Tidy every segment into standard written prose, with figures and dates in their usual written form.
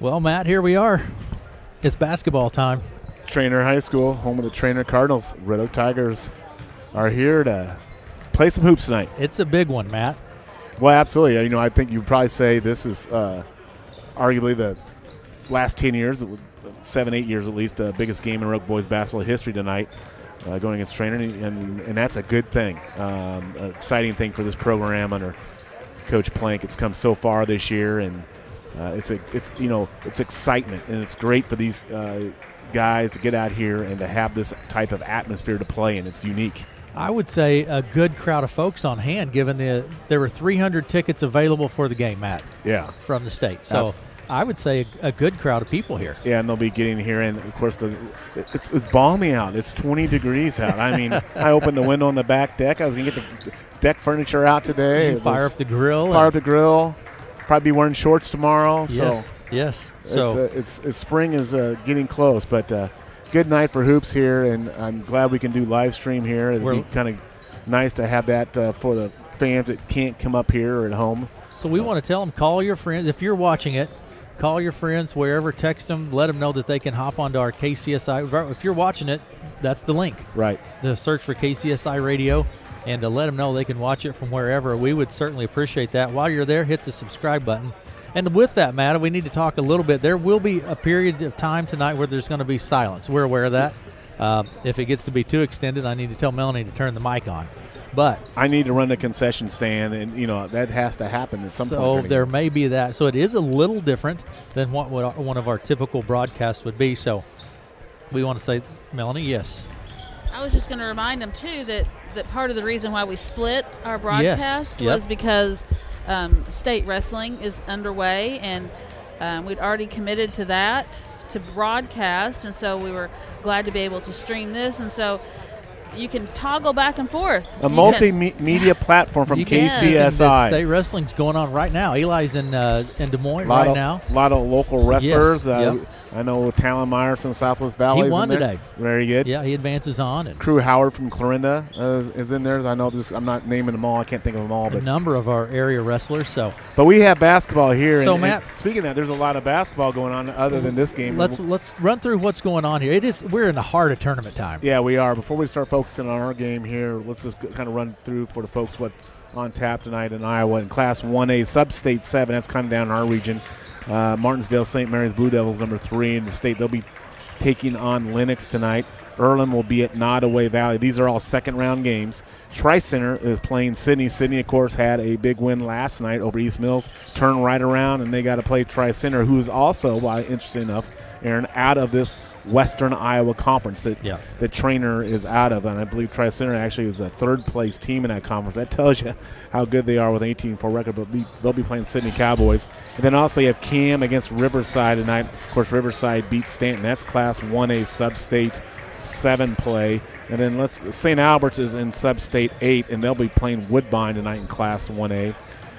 Well, Matt, here we are. It's basketball time. Treynor High School, home of the Treynor Cardinals. Red Oak Tigers are here to play some hoops tonight. It's a big one, Matt. Well, absolutely. You know, I think you'd probably say this is arguably the last 10 years, 7, 8 years at least, the biggest game in Red Oak boys basketball history tonight, going against Treynor, and that's a good thing, an exciting thing for this program under Coach Plank. It's come so far this year, and it's excitement, and it's great for these guys to get out here and to have this type of atmosphere to play in. It's unique. I would say a good crowd of folks on hand, given there were 300 tickets available for the game, Matt. Yeah, from the state. So I would say a good crowd of people here. Yeah, and they'll be getting here, and of course it's balmy out. It's 20 degrees out. I mean, I opened the window on the back deck. I was going to get the deck furniture out today. Fire up the grill. Fire up the grill. Probably be wearing shorts tomorrow. Yes. So it's spring is getting close, but. Good night for hoops here, and I'm glad we can do live stream here. It'd be kind of nice to have that for the fans that can't come up here or at home. So we want to tell them, call your friends. If you're watching it, call your friends wherever, text them, let them know that they can hop onto our KCSI. If you're watching it, that's the link. Right. To search for KCSI Radio and to let them know they can watch it from wherever. We would certainly appreciate that. While you're there, hit the subscribe button. And with that, Matt, we need to talk a little bit. There will be a period of time tonight where there's going to be silence. We're aware of that. If it gets to be too extended, I need to tell Melanie to turn the mic on. But I need to run the concession stand, and, that has to happen at some point. So there may be that. So it is a little different than what one of our typical broadcasts would be. So we want to say, Melanie, yes. I was just going to remind them, too, that part of the reason why we split our broadcast was because – state wrestling is underway, and we'd already committed to that, to broadcast, and so we were glad to be able to stream this, and so you can toggle back and forth. A multimedia platform from KCSI. State wrestling's going on right now. Eli's in Des Moines right now. A lot of local wrestlers. Yes. I know Talon Myers from Southwest Valley. He won today. Very good. Yeah, he advances on. And Crew Howard from Clarinda is in there. I know this. I'm not naming them all. I can't think of them all. But a number of our area wrestlers. But we have basketball here. So, Matt, speaking of that, there's a lot of basketball going on other than this game. Let's run through what's going on here. We're in the heart of tournament time. Yeah, we are. Before we start focusing on our game here, let's just kind of run through for the folks what's on tap tonight in Iowa in Class 1A, Sub-State 7. That's kind of down in our region. Martinsdale St. Mary's Blue Devils, number 3 in the state. They'll be taking on Lennox tonight. Earlham will be at Nottoway Valley. These are all second-round games. Tri-Center is playing Sydney. Sydney, of course, had a big win last night over East Mills. Turned right around, and they got to play Tri-Center, who is also, interesting enough, Aaron, out of this Western Iowa Conference that Treynor is out of. And I believe Tri-Center actually is a third-place team in that conference. That tells you how good they are with an 18-4 record, but they'll be playing Sydney Cowboys. And then also you have Cam against Riverside tonight. Of course, Riverside beat Stanton. That's Class 1A Sub-State 7 play. And then St. Albert's is in Sub-State 8, and they'll be playing Woodbine tonight in Class 1A.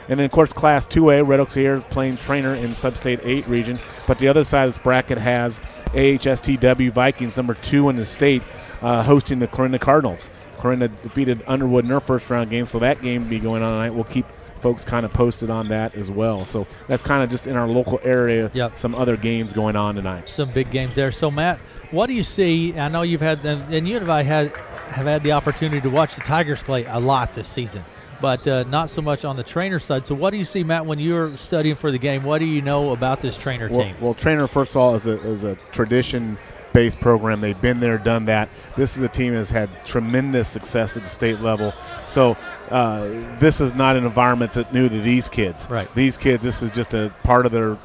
And then, of course, Class 2A, Red Oaks here playing Treynor in Sub-State 8 region. But the other side of this bracket has AHSTW Vikings, number 2 in the state, hosting the Clarinda Cardinals. Clarinda defeated Underwood in their first-round game, so that game will be going on tonight. We'll keep folks kind of posted on that as well. So that's kind of just in our local area, some other games going on tonight. Some big games there. So, Matt, what do you see? I know you've had, and you and I have had the opportunity to watch the Tigers play a lot this season, but not so much on the Treynor side. So what do you see, Matt, when you're studying for the game? What do you know about this Treynor team? Well, Treynor, first of all, is a tradition-based program. They've been there, done that. This is a team that has had tremendous success at the state level. So this is not an environment that's new to these kids. Right. These kids, this is just a part of their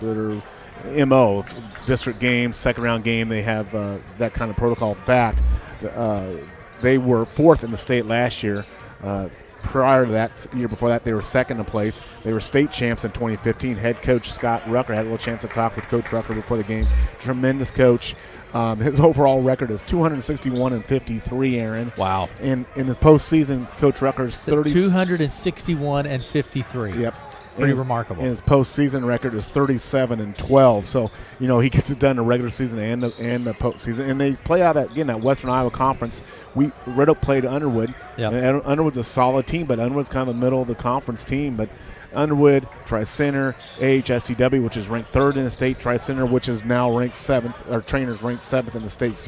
MO. District games, second-round game, they have that kind of protocol. In fact, they were 4th in the state last year. Prior to that, year before that, they were second in place. They were state champs in 2015. Head coach Scott Rucker had a little chance to talk with Coach Rucker before the game. Tremendous coach. His overall record is 261-53, Aaron. Wow. And in the postseason, Coach Rucker's 261-53. Yep. Pretty remarkable. And his postseason record is 37-12. So, he gets it done in the regular season and the postseason. And they play out that Western Iowa Conference. Red Oak played Underwood. Yep. And Underwood's a solid team, but Underwood's kind of the middle of the conference team. But Underwood, Tri-Center, AHSTW, which is ranked 3rd in the state, Tri-Center, which is now ranked 7th, or Treynor's ranked 7th in the state,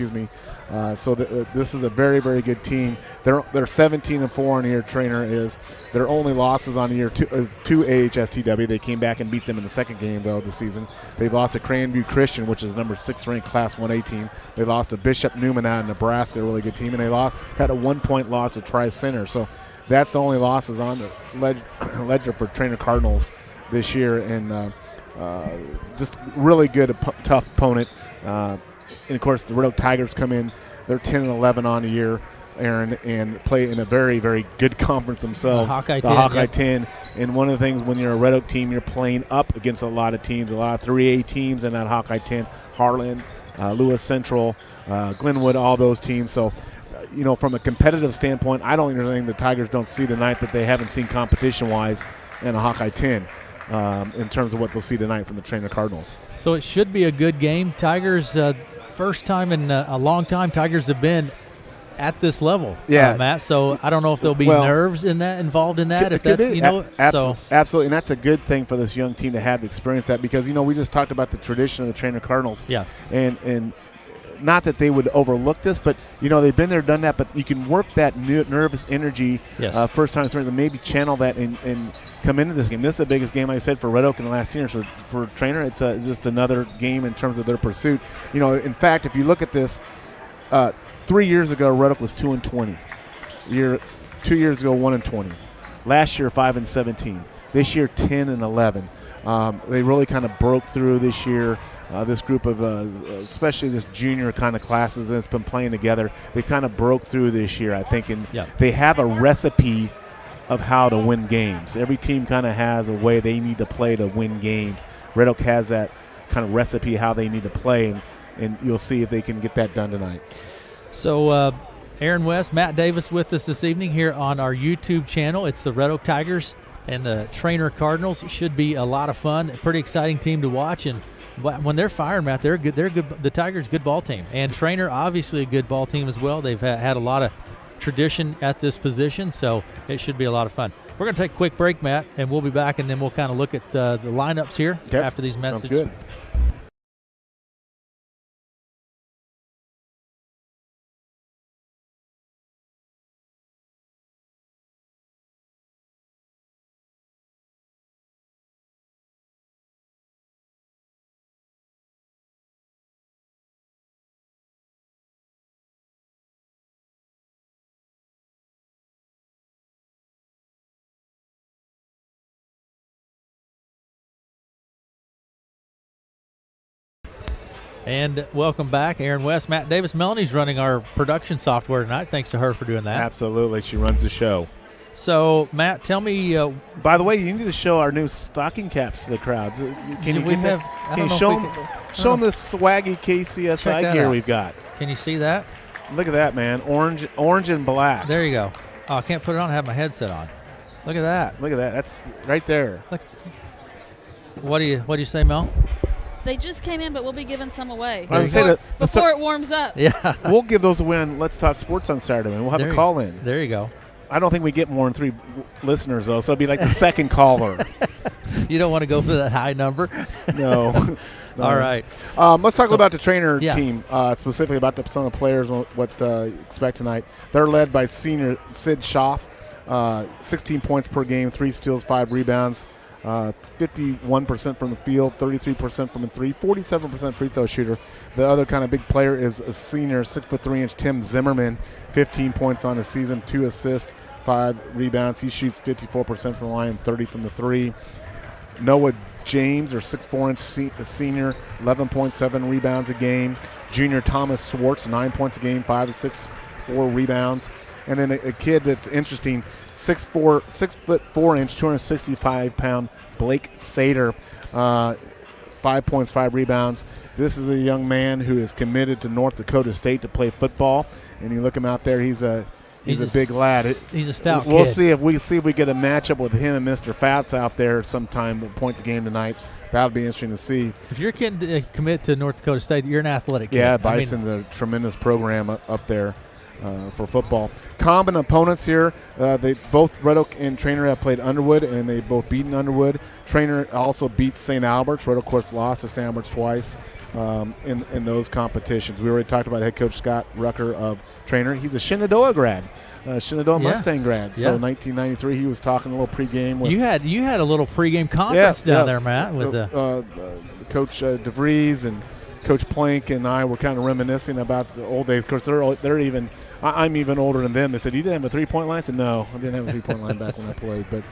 So this is a very, very good team. They're 17-4 on the year. Treynor is. Their only losses on the year to AHSTW. They came back and beat them in the second game, though, this season. They've lost to Cranview Christian, which is number 6 ranked Class 1A team. They lost to Bishop Newman out of Nebraska, a really good team, and they had a 1-point loss to Tri-Center. So that's the only losses on the ledger for Treynor Cardinals this year, and just really good, tough opponent. And, of course, the Red Oak Tigers come in. They're 10-11 on the year, Aaron, and play in a very, very good conference themselves. The Hawkeye 10. And one of the things when you're a Red Oak team, you're playing up against a lot of teams, a lot of 3A teams in that Hawkeye 10. Harlan, Lewis Central, Glenwood, all those teams. So, from a competitive standpoint, I don't think there's anything the Tigers don't see tonight that they haven't seen competition-wise in a Hawkeye 10. In terms of what they'll see tonight from the Treynor Cardinals. So it should be a good game. Tigers, first time in a long time Tigers have been at this level, Matt. So I don't know if there'll be nerves involved in that. Absolutely, and that's a good thing for this young team to have experience that, because we just talked about the tradition of the Treynor Cardinals. Yeah, and not that they would overlook this, but they've been there, done that. But you can work that nervous energy, first time experience, and maybe channel that and come into this game. This is the biggest game, like I said, for Red Oak in the last 10 years. So for Treynor, it's just another game in terms of their pursuit. In fact, if you look at this, 3 years ago, Red Oak was 2-20. 2 years ago, 1-20. Last year, 5-17. This year, 10-11. They really kind of broke through this year. This group of, especially this junior kind of classes that's been playing together, they kind of broke through this year, I think, and they have a recipe of how to win games. Every team kind of has a way they need to play to win games. Red Oak has that kind of recipe how they need to play, and you'll see if they can get that done tonight. So, Aaron West, Matt Davis with us this evening here on our YouTube channel. It's the Red Oak Tigers and the Treynor Cardinals. It should be a lot of fun. A pretty exciting team to watch, and when they're firing, Matt, they're good. They're good. The Tigers, good ball team, and Treynor obviously a good ball team as well. They've had a lot of tradition at this position, so it should be a lot of fun. We're going to take a quick break, Matt, and we'll be back, and then we'll kind of look at the lineups here after these messages. Sounds good. And welcome back, Aaron West. Matt Davis. Melanie's running our production software tonight. Thanks to her for doing that. Absolutely. She runs the show. So, Matt, tell me. By the way, you need to show our new stocking caps to the crowds. Can you show them this swaggy KCSI gear we've got? Can you see that? Look at that, man. Orange and black. There you go. Oh, I can't put it on. I have my headset on. Look at that. Look at that. That's right there. What do you say, Mel? They just came in, but we'll be giving some away before it warms up. Yeah, we'll give those away on Let's Talk Sports on Saturday, and we'll have a call in. There you go. I don't think we get more than 3 listeners, though, so it'll be like the second caller. You don't want to go for that high number? No. All right. Let's talk about the Treynor team, specifically about some of the players and what expect tonight. They're led by senior Sid Schaff, 16 points per game, 3 steals, 5 rebounds. 51% from the field, 33% from the 3, 47% free throw shooter. The other kind of big player is a senior 6'3" Tim Zimmerman, 15 points on the season, 2 assists, 5 rebounds. He shoots 54% from the line, 30 from the 3. Noah James, or 6'4" senior, 11.7 rebounds a game. Junior Thomas Swartz, 9 points a game, 5 to 6, 4 rebounds. And then a kid that's interesting, 6'4", 265-pound Blake Sater, 5 points, 5 rebounds. This is a young man who is committed to North Dakota State to play football, and you look him out there. He's a big lad. He's a stout kid. We'll see if we get a matchup with him and Mr. Fats out there sometime to point the game tonight. That'll be interesting to see. If you're commit to North Dakota State, you're an athletic kid. Yeah, Bison's a tremendous program up there. for football. Common opponents here. They both Red Oak and Treynor have played Underwood, and they both beaten Underwood. Treynor also beat St. Albert's. Red Oak, of course, lost to St. Albert's twice in those competitions. We already talked about head coach Scott Rucker of Treynor. He's a Shenandoah grad. Shenandoah Mustang grad. So 1993, he was talking a little pregame. With, you had a little pregame conference down there, Matt, with Coach DeVries and Coach Plank and I were kind of reminiscing about the old days. Of course, they're even. I'm even older than them. They said, "You didn't have a 3-point line?" I said, "No, I didn't have a 3-point line back when I played." But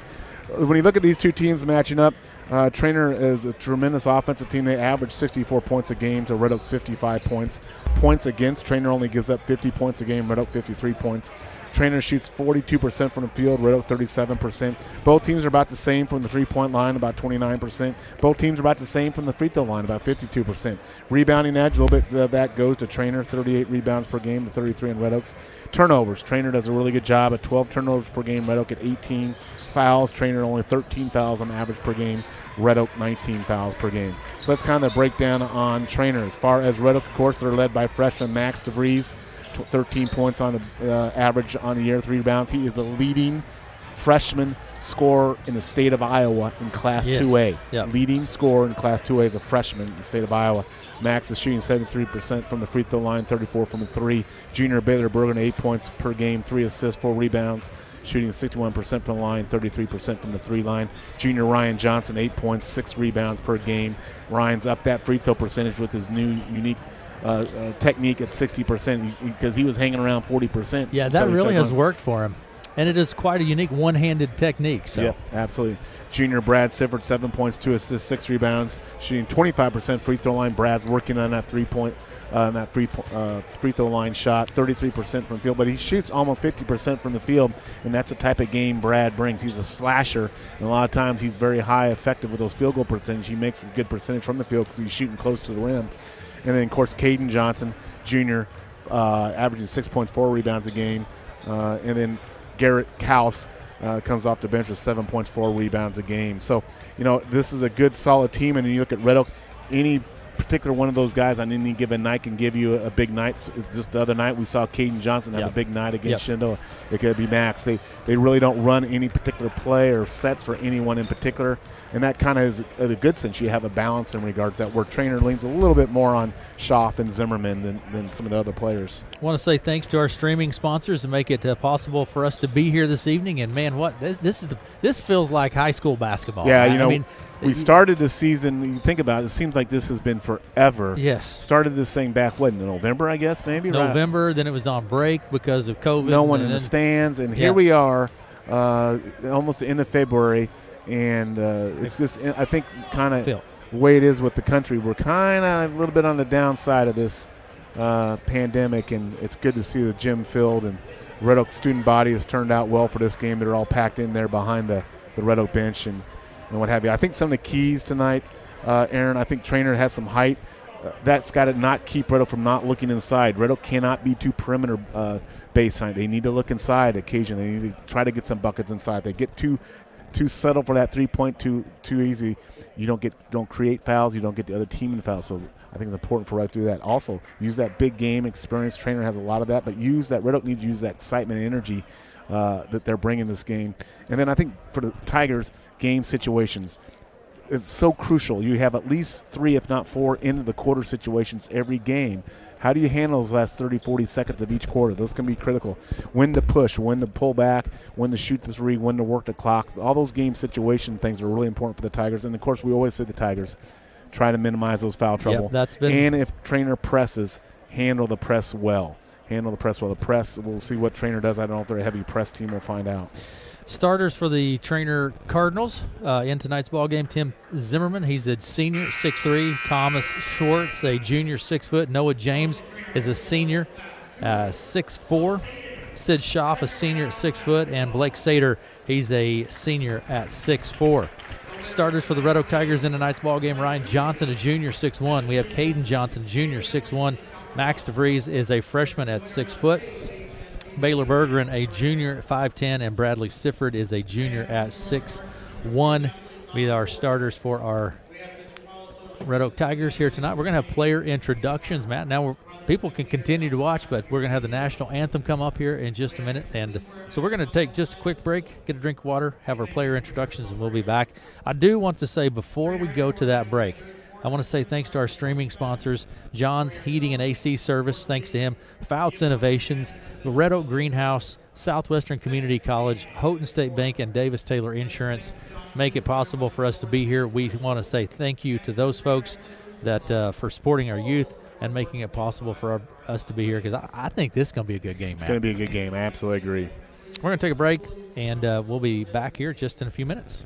when you look at these two teams matching up, Treynor is a tremendous offensive team. They average 64 points a game to Red Oak's 55 points. Points against, Treynor only gives up 50 points a game. Red Oak 53 points. Treynor shoots 42% from the field, Red Oak 37%. Both teams are about the same from the 3-point line, about 29%. Both teams are about the same from the free throw line, about 52%. Rebounding edge, a little bit of that goes to Treynor, 38 rebounds per game to 33 in Red Oak's. Turnovers, Treynor does a really good job at 12 turnovers per game. Red Oak at 18 fouls. Treynor only 13 fouls on average per game. Red Oak 19 fouls per game. So that's kind of the breakdown on Treynor. As far as Red Oak, of course, they're led by freshman Max DeVries. 13 points on the average on the year, 3 rebounds. He is the leading freshman scorer in the state of Iowa in Class 2A. Yep. Leading scorer in Class 2A as a freshman in the state of Iowa. Max is shooting 73% from the free throw line, 34 from the 3. Junior Baylor Bergen, 8 points per game, 3 assists, 4 rebounds, shooting 61% from the line, 33% from the 3 line. Junior Ryan Johnson, 8 points, 6 rebounds per game. Ryan's up that free throw percentage with his new unique technique at 60% because he was hanging around 40%. Yeah, that really has worked for him. And it is quite a unique one-handed technique. So. Yeah, absolutely. Junior Brad Sifford, 7 points, 2 assists, 6 rebounds, shooting 25% free throw line. Brad's working on that free throw line shot, 33% from the field. But he shoots almost 50% from the field, and that's the type of game Brad brings. He's a slasher, and a lot of times he's very high effective with those field goal percentage. He makes a good percentage from the field because he's shooting close to the rim. And then, of course, Caden Johnson, Jr., averaging 6.4 rebounds a game. And then Garrett Kaus comes off the bench with 7 points, 4 rebounds a game. So, this is a good, solid team. And you look at Red Oak, any particular one of those guys on any given night can give you a big night. So just the other night we saw Caden Johnson have a big night against Shenandoah. It could be Max. They really don't run any particular play or sets for anyone in particular. And that kind of is a good sense. You have a balance in regards to that, where Treynor leans a little bit more on Schaff and Zimmerman than some of the other players. I want to say thanks to our streaming sponsors to make it possible for us to be here this evening. And, man, this feels like high school basketball. Yeah, we started the season, you think about it, it seems like this has been forever. Yes. Started this thing back, in November, I guess, maybe? November, right? Then it was on break because of COVID. No one in the stands, and here we are, almost the end of February. And it's just, I think, kind of the way it is with the country. We're kind of a little bit on the downside of this pandemic, and it's good to see the gym filled. And Red Oak student body has turned out well for this game. They're all packed in there behind the Red Oak bench and what have you. I think some of the keys tonight, Aaron, I think Treynor has some height. That's got to not keep Red Oak from not looking inside. Red Oak cannot be too perimeter baseline. They need to look inside occasionally. They need to try to get some buckets inside. They get too subtle for that 3-point too easy. You don't create fouls. You don't get the other team in fouls. So I think it's important for Red Oak to do that. Also, use that big game experience. Treynor has a lot of that, but Red Oak needs to use that excitement and energy that they're bringing this game. And then I think for the Tigers, game situations. It's so crucial. You have at least 3, if not 4, into the quarter situations every game. How do you handle those last 30, 40 seconds of each quarter? Those can be critical. When to push, when to pull back, when to shoot the 3, when to work the clock. All those game situation things are really important for the Tigers. And, of course, we always say the Tigers try to minimize those foul trouble. And if Treynor presses, handle the press well. The press, we'll see what Treynor does. I don't know if they're a heavy press team. We'll find out. Starters for the Treynor Cardinals in tonight's ballgame: Tim Zimmerman, he's a senior, 6'3". Thomas Schwartz, a junior, 6 foot. Noah James is a senior, 6'4". Sid Schaff, a senior at 6 foot. And Blake Sater, he's a senior at 6'4". Starters for the Red Oak Tigers in tonight's ballgame: Ryan Johnson, a junior, 6'1". We have Caden Johnson, junior, 6'1". Max DeVries is a freshman at 6 foot. Baylor Bergeron, a junior at 5'10", and Bradley Sifford is a junior at 6'1". Be our starters for our Red Oak Tigers here tonight. We're going to have player introductions, Matt. Now people can continue to watch, but we're going to have the national anthem come up here in just a minute. And so we're going to take just a quick break, get a drink of water, have our player introductions, and we'll be back. I do want to say before we go to that break, I want to say thanks to our streaming sponsors, John's Heating and AC Service, thanks to him, Fouts Innovations, the Red Oak Greenhouse, Southwestern Community College, Houghton State Bank, and Davis Taylor Insurance make it possible for us to be here. We want to say thank you to those folks that for supporting our youth and making it possible for us to be here, because I think this is going to be a good game. It's going to be a good game. I absolutely agree. We're going to take a break, and we'll be back here just in a few minutes.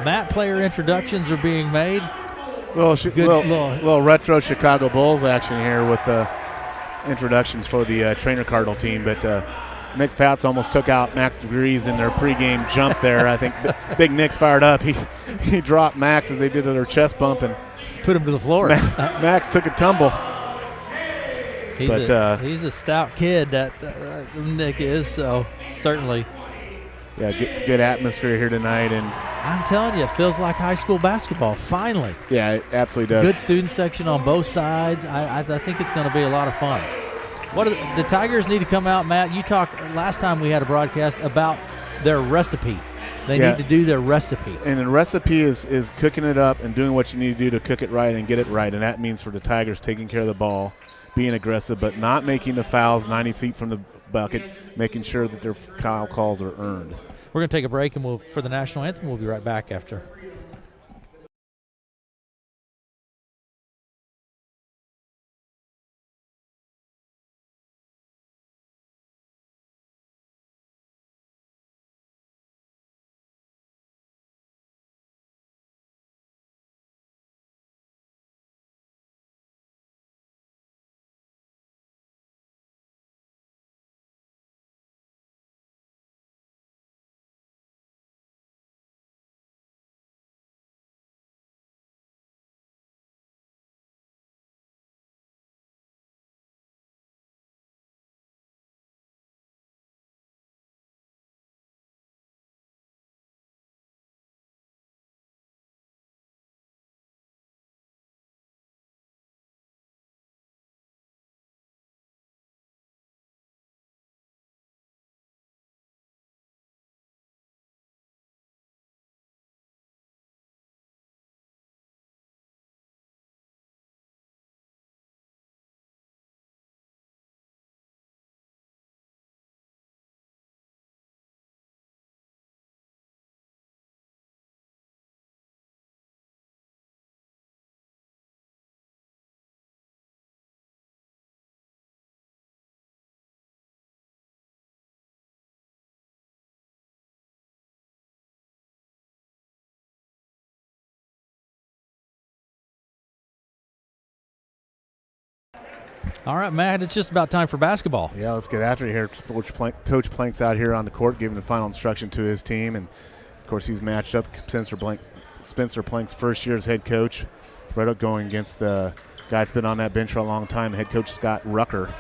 Matt, player introductions are being made. Little retro Chicago Bulls action here with the introductions for the Treynor Cardinal team. But Nick Fouts almost took out Max DeGrees in their pregame jump there. I think Big Nick's fired up. He dropped Max as they did their chest bump and put him to the floor. Max took a tumble. He's a stout kid, that Nick is, so certainly. Yeah, good atmosphere here tonight. And I'm telling you, it feels like high school basketball, finally. Yeah, it absolutely does. Good student section on both sides. I think it's going to be a lot of fun. The Tigers need to come out, Matt. You talked last time we had a broadcast about their recipe. They need to do their recipe. And the recipe is cooking it up and doing what you need to do to cook it right and get it right. And that means for the Tigers taking care of the ball, being aggressive, but not making the fouls 90 feet from the bucket, making sure that their foul calls are earned. We're going to take a break, and for the national anthem, we'll be right back after. All right, Matt, it's just about time for basketball. Yeah, let's get after it here. Coach Plank's out here on the court giving the final instruction to his team. And, of course, he's matched up. Spencer Spencer Plank's first year as head coach. Right going against the guy that's been on that bench for a long time, head coach Scott Rucker.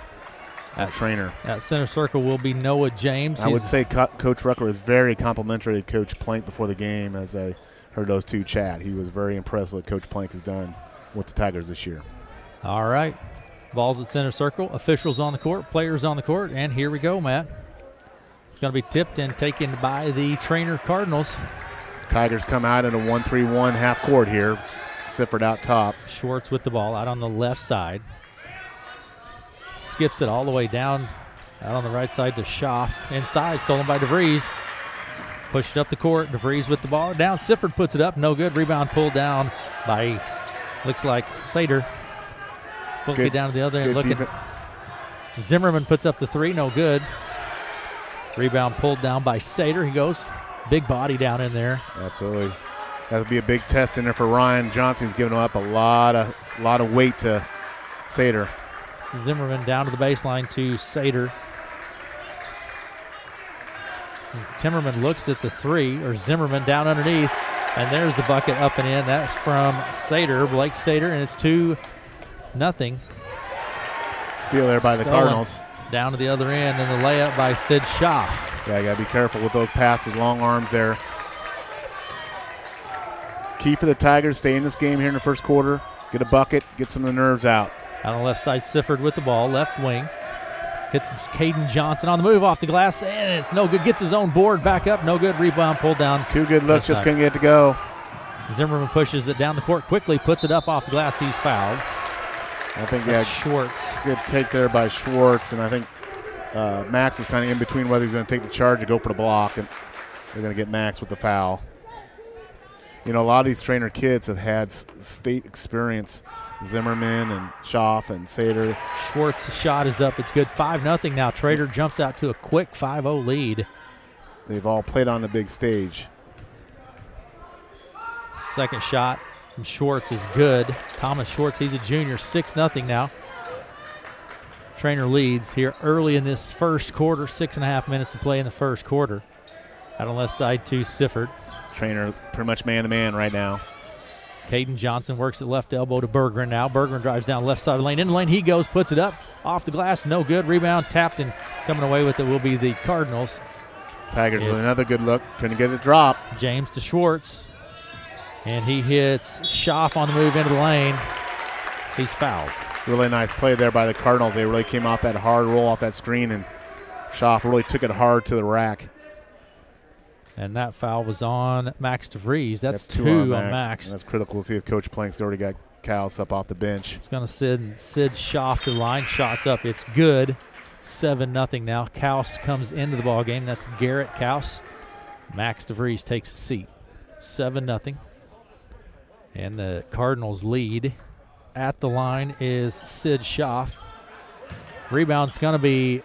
Treynor. At center circle will be Noah James. I would say Coach Rucker was very complimentary to Coach Plank before the game. As I heard those two chat, he was very impressed with what Coach Plank has done with the Tigers this year. All right. Ball's at center circle. Officials on the court, players on the court, and here we go, Matt. It's going to be tipped and taken by the Treynor Cardinals. Tigers come out in a 1-3-1 half court here. Sifford out top. Schwartz with the ball out on the left side. Skips it all the way down out on the right side to Schaff. Inside, stolen by DeVries. Pushed up the court. DeVries with the ball. Down, Sifford puts it up. No good. Rebound pulled down by, looks like, Sater. Pulling it down to the other end. Looking. Zimmerman puts up the three. No good. Rebound pulled down by Sater. He goes. Big body down in there. Absolutely. That'll be a big test in there for Ryan Johnson. He's giving up a lot of weight to Sater. Zimmerman down to the baseline to Sater. Timmerman looks at the three, or Zimmerman down underneath, and there's the bucket up and in. That's from Sater, Blake Sater, and it's 2-0. Steal there by the Cardinals. Down to the other end, and the layup by Sid Schaff. Yeah, you got to be careful with those passes, long arms there. Key for the Tigers, stay in this game here in the first quarter, get a bucket, get some of the nerves out. Out on the left side, Sifford with the ball, left wing. Hits Caden Johnson on the move off the glass, and it's no good. Gets his own board back up, no good. Rebound pulled down. 2 good looks, just couldn't get it to go. Zimmerman pushes it down the court quickly, puts it up off the glass. He's fouled. I think, that's Schwartz. Good take there by Schwartz, and I think Max is kind of in between whether he's going to take the charge or go for the block, and they're going to get Max with the foul. You know, a lot of these Treynor kids have had state experience. Zimmerman and Schaff and Sater. Schwartz's shot is up. It's good. 5-0 now. Treynor jumps out to a quick 5-0 lead. They've all played on the big stage. Second shot from Schwartz is good. Thomas Schwartz, he's a junior. 6-0 now. Treynor leads here early in this first quarter. 6.5 minutes to play in the first quarter. Out on the left side to Sifford. Treynor pretty much man-to-man right now. Caden Johnson works at left elbow to Berggren now. Berggren drives down left side of the lane. In the lane he goes, puts it up. Off the glass, no good. Rebound tapped, and coming away with it will be the Cardinals. Tigers with another good look. Couldn't get it drop. James to Schwartz. And he hits Schaff on the move into the lane. He's fouled. Really nice play there by the Cardinals. They really came off that hard roll off that screen, and Schaff really took it hard to the rack. And that foul was on Max DeVries. That's 2 on Max. And that's critical to see if Coach Plank's already got Kaus up off the bench. It's going to send Sid Schaff to the line. Shots up. It's good. 7-0 now. Kaus comes into the ball game. That's Garrett Kaus. Max DeVries takes a seat. 7-0. And the Cardinals lead. At the line is Sid Schaff. Rebound's going to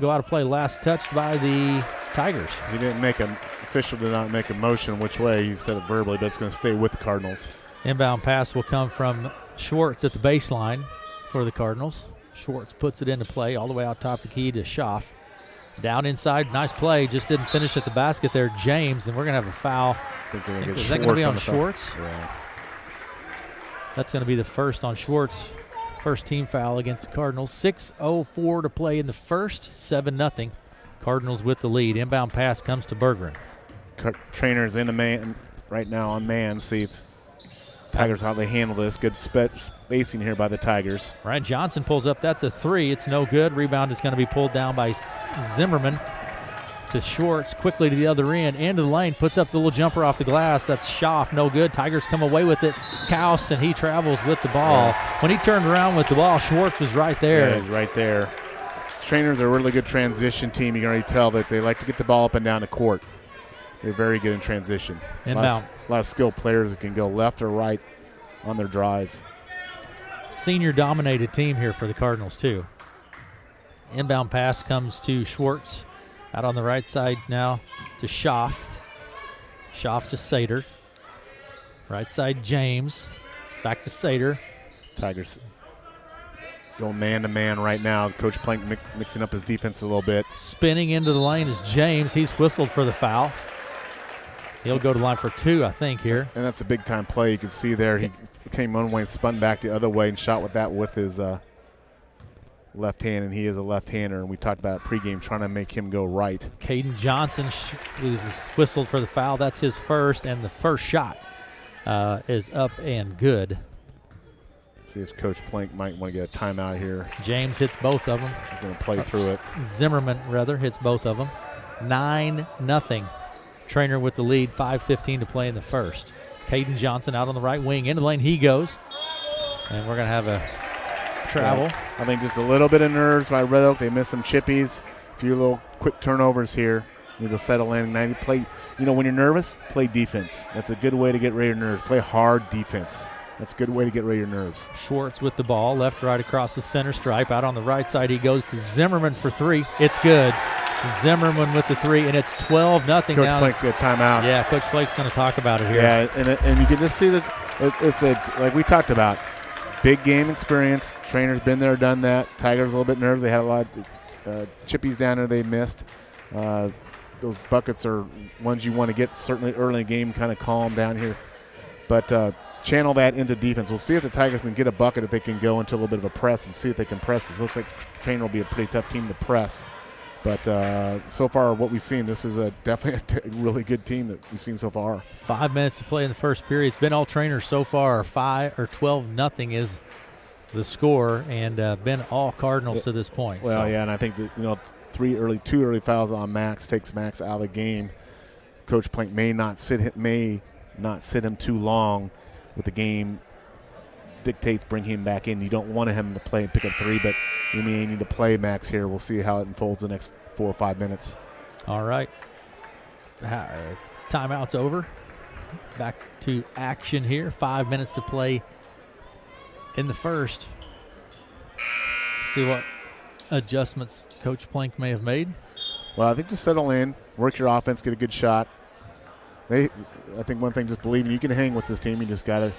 go out of play. Last touched by the Tigers. He didn't make official did not make a motion which way. He said it verbally, but it's going to stay with the Cardinals. Inbound pass will come from Schwartz at the baseline for the Cardinals. Schwartz puts it into play all the way out top the key to Schaff. Down inside, nice play. Just didn't finish at the basket there, James, and we're going to have a foul. Is that going to be on Schwartz? Yeah. That's going to be the first on Schwartz. First team foul against the Cardinals. 6:04 to play in the first. 7-0. Cardinals with the lead. Inbound pass comes to Berggren. Treynor's in a man right now on man. See if Tigers how they handle this. Good spacing here by the Tigers. Ryan Johnson pulls up. That's a three. It's no good. Rebound is going to be pulled down by Zimmerman to Schwartz. Quickly to the other end. Into the lane. Puts up the little jumper off the glass. That's Schaff. No good. Tigers come away with it. Kaus, and he travels with the ball. Yeah. When he turned around with the ball, Schwartz was right there. Yeah, he's right there. Treynor's a really good transition team. You can already tell that they like to get the ball up and down the court. They're very good in transition. Inbound. A lot of skilled players that can go left or right on their drives. Senior-dominated team here for the Cardinals, too. Inbound pass comes to Schwartz. Out on the right side now to Schaff. Schaff to Sater. Right side, James. Back to Sater. Tigers going man-to-man right now. Coach Plank mixing up his defense a little bit. Spinning into the lane is James. He's whistled for the foul. He'll go to the line for 2, I think, here. And that's a big-time play. You can see there he came one way and spun back the other way and shot with his left hand, and he is a left-hander, and we talked about pregame trying to make him go right. Caden Johnson was whistled for the foul. That's his first, and the first shot is up and good. See if Coach Plank might want to get a timeout here. James hits both of them. He's going to play through it. Zimmerman, rather, hits both of them. 9-0. Treynor with the lead, 5:15 to play in the first. Caden Johnson out on the right wing. Into the lane he goes. And we're going to have a travel. Yeah, I think just a little bit of nerves by Red Oak. They missed some chippies. A few little quick turnovers here. Need to settle in. Now you play, when you're nervous, play defense. That's a good way to get rid of your nerves. Play hard defense. That's a good way to get rid of your nerves. Schwartz with the ball, left, right across the center stripe. Out on the right side, he goes to Zimmerman for 3. It's good. Zimmerman with the 3, and it's 12-0 now. Coach Blake's got timeout. Yeah, Coach Blake's going to talk about it here. Yeah, and you can just see that it's like we talked about, big game experience. Treynor's been there, done that. Tigers a little bit nervous. They had a lot of chippies down there they missed. Those buckets are ones you want to get certainly early in the game, kind of calm down here. But channel that into defense. We'll see if the Tigers can get a bucket, if they can go into a little bit of a press and see if they can press. It looks like Treynor will be a pretty tough team to press. But so far, what we've seen, this is definitely a really good team that we've seen so far. 5 minutes to play in the first period. It's been all Treynor so far. 12-0 is the score, and been all Cardinals to this point. Well, yeah, and I think that two early fouls on Max takes Max out of the game. Coach Plank may not sit him too long with the game. Dictates bring him back in. You don't want him to play and pick up 3, but you may need to play Max here. We'll see how it unfolds the next 4 or 5 minutes. All right. Timeout's over. Back to action here. 5 minutes to play in the first. See what adjustments Coach Plank may have made. Well, I think just settle in, work your offense, get a good shot. I think one thing, just believe you can hang with this team. You just got to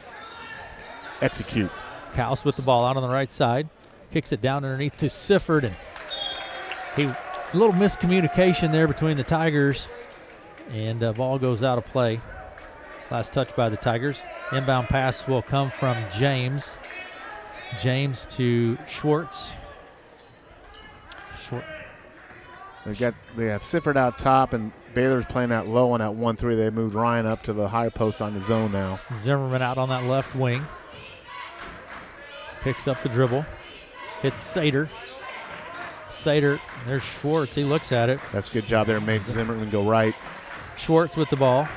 execute. Kaus with the ball out on the right side. Kicks it down underneath to Sifford. And a little miscommunication there between the Tigers. And ball goes out of play. Last touch by the Tigers. Inbound pass will come from James. James to Schwartz. They have Sifford out top, and Baylor's playing out low on that 1-3. They moved Ryan up to the high post on the zone now. Zimmerman out on that left wing. Picks up the dribble. Hits Sater. There's Schwartz. He looks at it. That's a good job there. Made Zimmerman go right. Schwartz with the ball.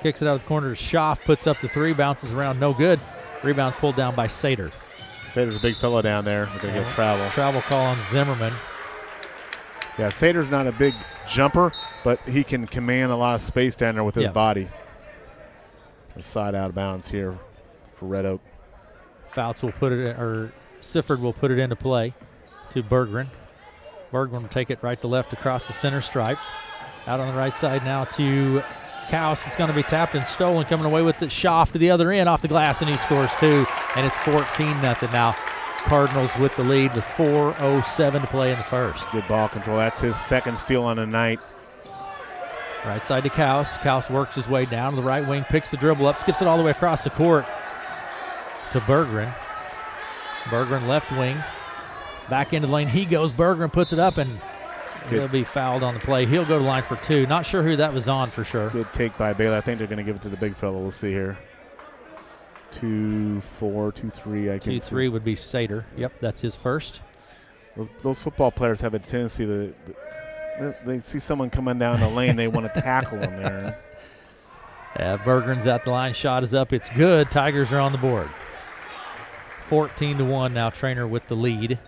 Kicks it out of the corner to Schaff. Puts up the 3. Bounces around. No good. Rebound's pulled down by Sater. Sater's a big fellow down there. They're going to get travel. Travel call on Zimmerman. Yeah, Sater's not a big jumper, but he can command a lot of space down there with his body. The side out of bounds here for Red Oak. Fouts will put it in, or Sifford will put it into play to Berggren. Berggren will take it right to left across the center stripe. Out on the right side now to Kaus. It's going to be tapped and stolen, coming away with it. Schaff to the other end off the glass, and he scores 2. And it's 14-0 now. Cardinals with the lead with 4:07 to play in the first. Good ball control. That's his second steal on the night. Right side to Kaus. Kaus works his way down to the right wing, picks the dribble up, skips it all the way across the court to Berggren. Berggren left wing. Back into the lane he goes. Berggren puts it up, and he'll be fouled on the play. He'll go to line for 2. Not sure who that was on for sure. Good take by Baylor. I think they're going to give it to the big fellow. We'll see here. 2-4, 2-3. 2-3 would be Sater. Yep, that's his first. Those football players have a tendency to they see someone coming down the lane, they want to tackle them there. Berggren's at the line. Shot is up. It's good. Tigers are on the board. 14-1 now. Treynor with the lead.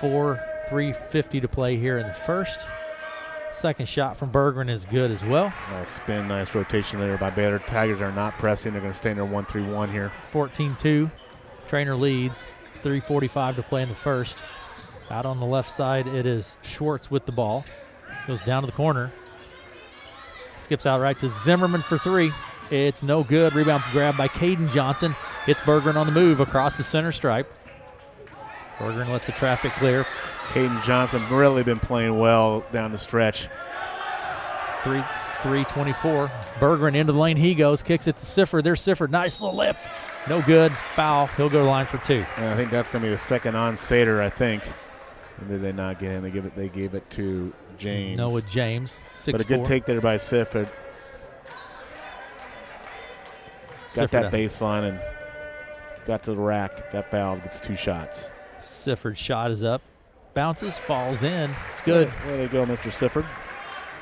3:50 to play here in the first. Second shot from Berggren is good as well. Nice spin, nice rotation there by Baylor. Tigers are not pressing. They're going to stay in their 1-3-1 here. 14-2. Treynor leads. 3:45 to play in the first. Out on the left side, it is Schwartz with the ball. Goes down to the corner. Skips out right to Zimmerman for 3. It's no good. Rebound grab by Caden Johnson. Hits Berggren on the move across the center stripe. Berggren lets the traffic clear. Caden Johnson really been playing well down the stretch. 23-24. Bergeron into the lane. He goes, kicks it to Sifford. There's Sifford. Nice little lip. No good. Foul. He'll go to the line for 2. And I think that's going to be the second on Sater, I think. Or did they not get him? They gave it to James. Noah James, 6'4". But a good take there by Sifford. Got that baseline and got to the rack. Got fouled. Gets 2 shots. Sifford's shot is up. Bounces, falls in. It's good. There they go, Mr. Sifford.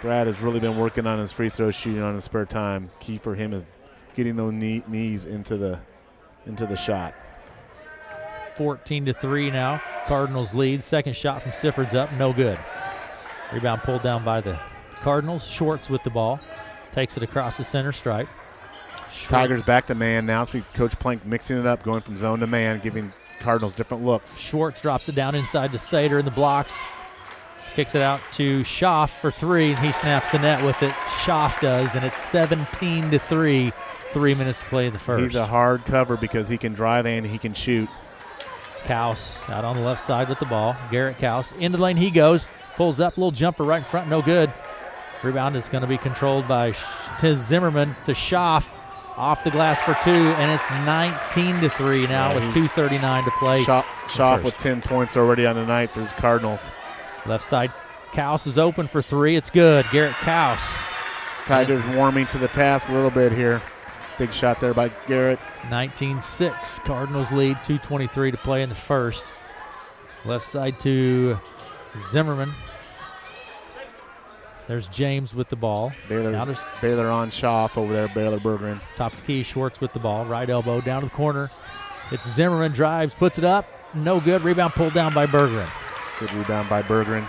Brad has really been working on his free throw shooting on his spare time. Key for him is getting those knees into the shot. 14-3 now. Cardinals lead. Second shot from Sifford's up. No good. Rebound pulled down by the Cardinals. Schwartz with the ball. Takes it across the center stripe. Tigers back to man now. See Coach Plank mixing it up, going from zone to man, giving Cardinals different looks. Schwartz drops it down inside to Sater in the blocks. Kicks it out to Schaff for 3, and he snaps the net with it. Schaff does, and it's 17-3. 3 minutes to play in the first. He's a hard cover because he can drive and he can shoot. Kaus out on the left side with the ball. Garrett Kaus into the lane he goes. Pulls up, little jumper right in front, no good. Rebound is going to be controlled by Zimmerman to Schaff. Off the glass for 2, and it's 19-3 now with 2:39 to play. Schaff with 10 points already on the night for the Cardinals. Left side, Kaus is open for 3. It's good. Garrett Kaus. Tigers warming to the task a little bit here. Big shot there by Garrett. 19-6. Cardinals lead. 2:23 to play in the first. Left side to Zimmerman. There's James with the ball. Baylor on Schaff over there. Baylor Bergeron. Top of the key. Schwartz with the ball. Right elbow down to the corner. It's Zimmerman. Drives. Puts it up. No good. Rebound pulled down by Bergeron. Good rebound by Bergeron.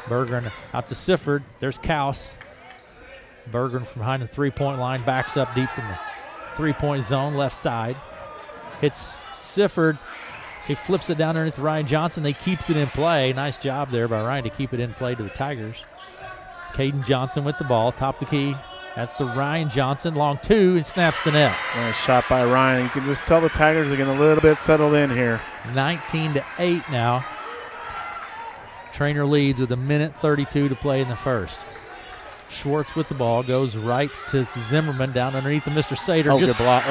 Bergeron out to Sifford. There's Kaus. Bergeron from behind the three-point line. Backs up deep in the three-point zone. Left side. Hits Sifford. He flips it down underneath Ryan Johnson. They keeps it in play. Nice job there by Ryan to keep it in play to the Tigers. Caden Johnson with the ball. Top of the key. That's to Ryan Johnson. Long 2 and snaps the net. Nice shot by Ryan. You can just tell the Tigers are getting a little bit settled in here. 19-8 now. Treynor leads with 1:32 to play in the first. Schwartz with the ball. Goes right to Zimmerman down underneath the Mr. Sater. Good block.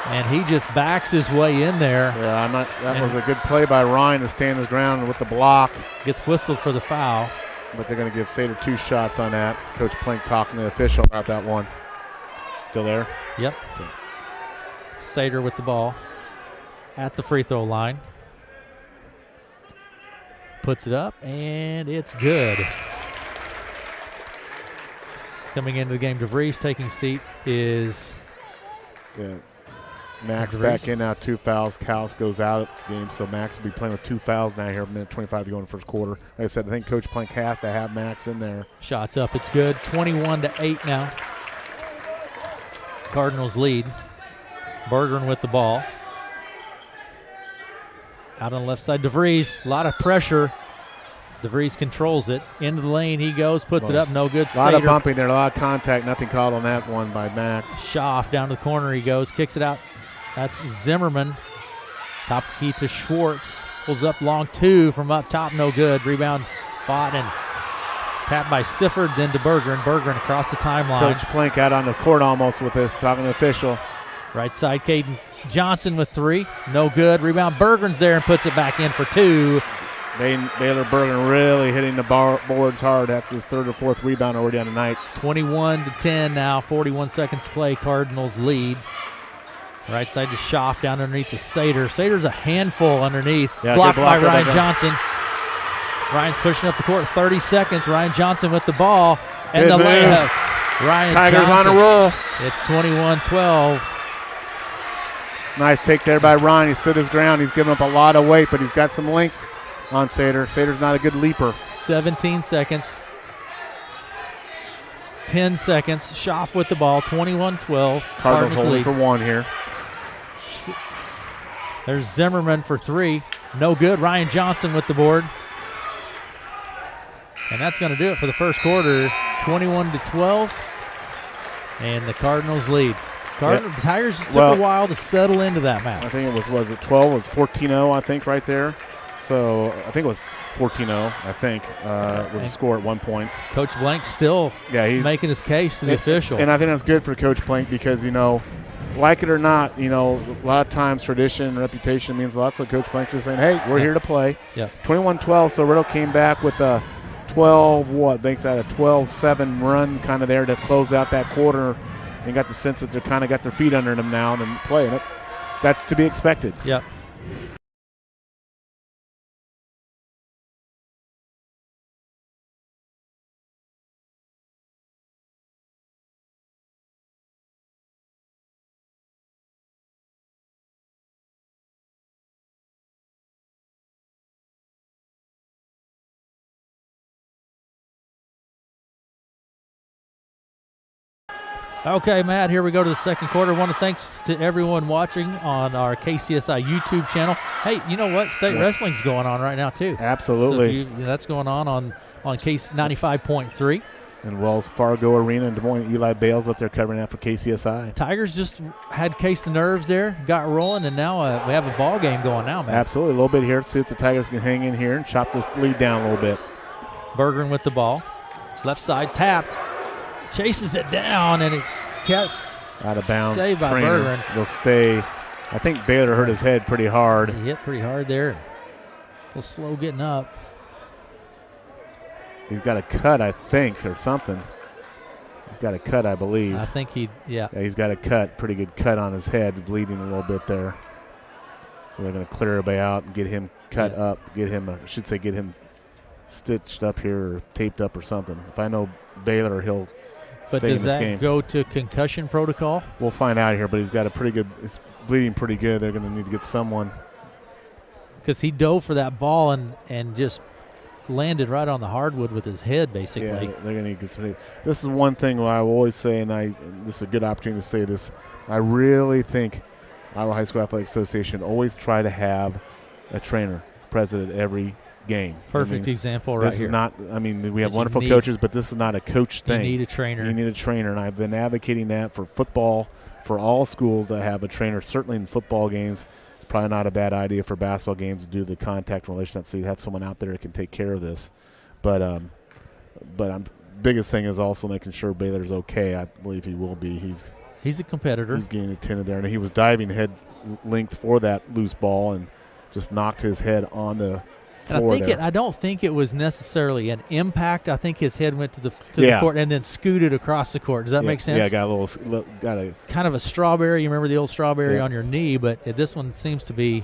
And he just backs his way in there. Yeah, that was a good play by Ryan to stand his ground with the block. Gets whistled for the foul. But they're going to give Sater 2 shots on that. Coach Plank talking to the official about that one. Still there? Yep. Okay. Sater with the ball at the free throw line. Puts it up, and it's good. Coming into the game, DeVries taking seat is... Yeah. Max back in now, 2 fouls. Kaus goes out of the game, so Max will be playing with 2 fouls now here, 1:25 to go in the first quarter. Like I said, I think Coach Plank has to have Max in there. Shots up, it's good. 21-8 now. Cardinals lead. Bergeron with the ball. Out on the left side, DeVries. A lot of pressure. DeVries controls it. Into the lane he goes, puts it up, no good. A lot of bumping there, a lot of contact. Nothing called on that one by Max. Schaff down to the corner he goes, kicks it out. That's Zimmerman. Top key to Schwartz. Pulls up long 2 from up top, no good. Rebound fought and tapped by Sifford, then to Bergeron. Bergeron across the timeline. Coach Plank out on the court almost with this, talking to the official. Right side, Caden Johnson with 3. No good. Rebound, Bergeron's there and puts it back in for 2. Baylor Bergeron really hitting the boards hard. That's his 3rd or 4th rebound already on the night. 21-10 now, 41 seconds to play. Cardinals lead. Right side to Schaff down underneath to Sater. Sater's a handful underneath. Yeah, blocked by Ryan Johnson. Ryan's pushing up the court. 30 seconds. Ryan Johnson with the ball. And the layup. Ryan Tigers Johnson. On a roll. It's 21-12. Nice take there by Ryan. He stood his ground. He's given up a lot of weight, but he's got some length on Sater. Sater's not a good leaper. 17 seconds. 10 seconds. Schaff with the ball. 21-12. Cardinals holding for 1 here. There's Zimmerman for 3. No good. Ryan Johnson with the board. And that's going to do it for the first quarter. 21-12. And the Cardinals lead. The Tigers took a while to settle into that match. I think it was it 12? It was 14-0, I think, right there. So I think it was 14-0, I think, was the score at one point. Coach Blank still he's making his case to the official. And I think that's good for Coach Blank because, like it or not, a lot of times tradition and reputation means lots of Coach Blank just saying, hey, we're here to play. Yeah. 21-12, so Riddle came back with a 12-7 run kind of there to close out that quarter, and got the sense that they kind of got their feet under them now and playing it. That's to be expected. Yeah. Okay, Matt, here we go to the second quarter. I want to thanks to everyone watching on our KCSI YouTube channel. Hey, you know what? State wrestling's going on right now, too. Absolutely. So that's going on Case 95.3. And Wells Fargo Arena in Des Moines. Eli Bales up there covering that for KCSI. Tigers just had case the nerves there, got rolling, and now we have a ball game going now, man. Absolutely. A little bit here. Let's see if the Tigers can hang in here and chop this lead down a little bit. Bergeron with the ball. Left side tapped. Chases it down, and it gets out of bounds. Saved by Treynor Bergeron. Will stay. I think Baylor hurt his head pretty hard. He hit pretty hard there. A little slow getting up. He's got a cut, I think, or something. He's got a cut, I believe. I think yeah, he's got a cut, pretty good cut on his head, bleeding a little bit there. So they're going to clear everybody out and get him cut up, get him stitched up here or taped up or something. If I know Baylor, he'll stay in this game. But does that go to concussion protocol? We'll find out here, but he's got a pretty good – it's bleeding pretty good. They're going to need to get someone. Because he dove for that ball and just landed right on the hardwood with his head, basically. Yeah, they're going to need to get somebody. This is one thing I will always say, and this is a good opportunity to say this. I really think Iowa High School Athletic Association always try to have a trainer present at every game. Perfect example right here. This is not, we have wonderful coaches, but this is not a coach thing. You need a trainer. You need a trainer, and I've been advocating that for football, for all schools to have a trainer, certainly in football games. It's probably not a bad idea for basketball games to do the contact relation, so you have someone out there that can take care of this. But biggest thing is also making sure Baylor's okay. I believe he will be. He's a competitor. He's getting attended there, and he was diving head length for that loose ball and just knocked his head on the floor. And I don't think it was necessarily an impact. I think his head went to the court and then scooted across the court. Does that make sense? Yeah, got a kind of a strawberry. You remember the old strawberry on your knee, but this one seems to be.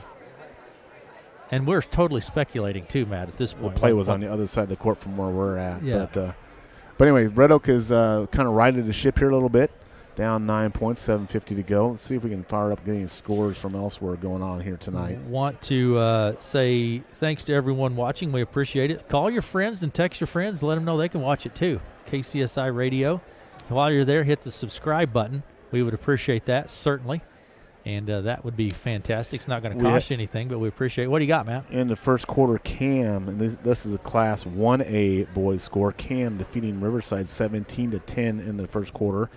And we're totally speculating too, Matt. At this point, the play was on the other side of the court from where we're at. Yeah. But anyway, Red Oak is kind of righted the ship here a little bit. Down 9 points, 7:50 to go. Let's see if we can fire up getting scores from elsewhere going on here tonight. Want to say thanks to everyone watching. We appreciate it. Call your friends and text your friends. Let them know they can watch it too. KCSI Radio. While you're there, hit the subscribe button. We would appreciate that, certainly. And that would be fantastic. It's not going to cost you anything, but we appreciate it. What do you got, Matt? In the first quarter, Cam, and this is a Class 1A boys score. Cam defeating Riverside 17-10 in the first quarter.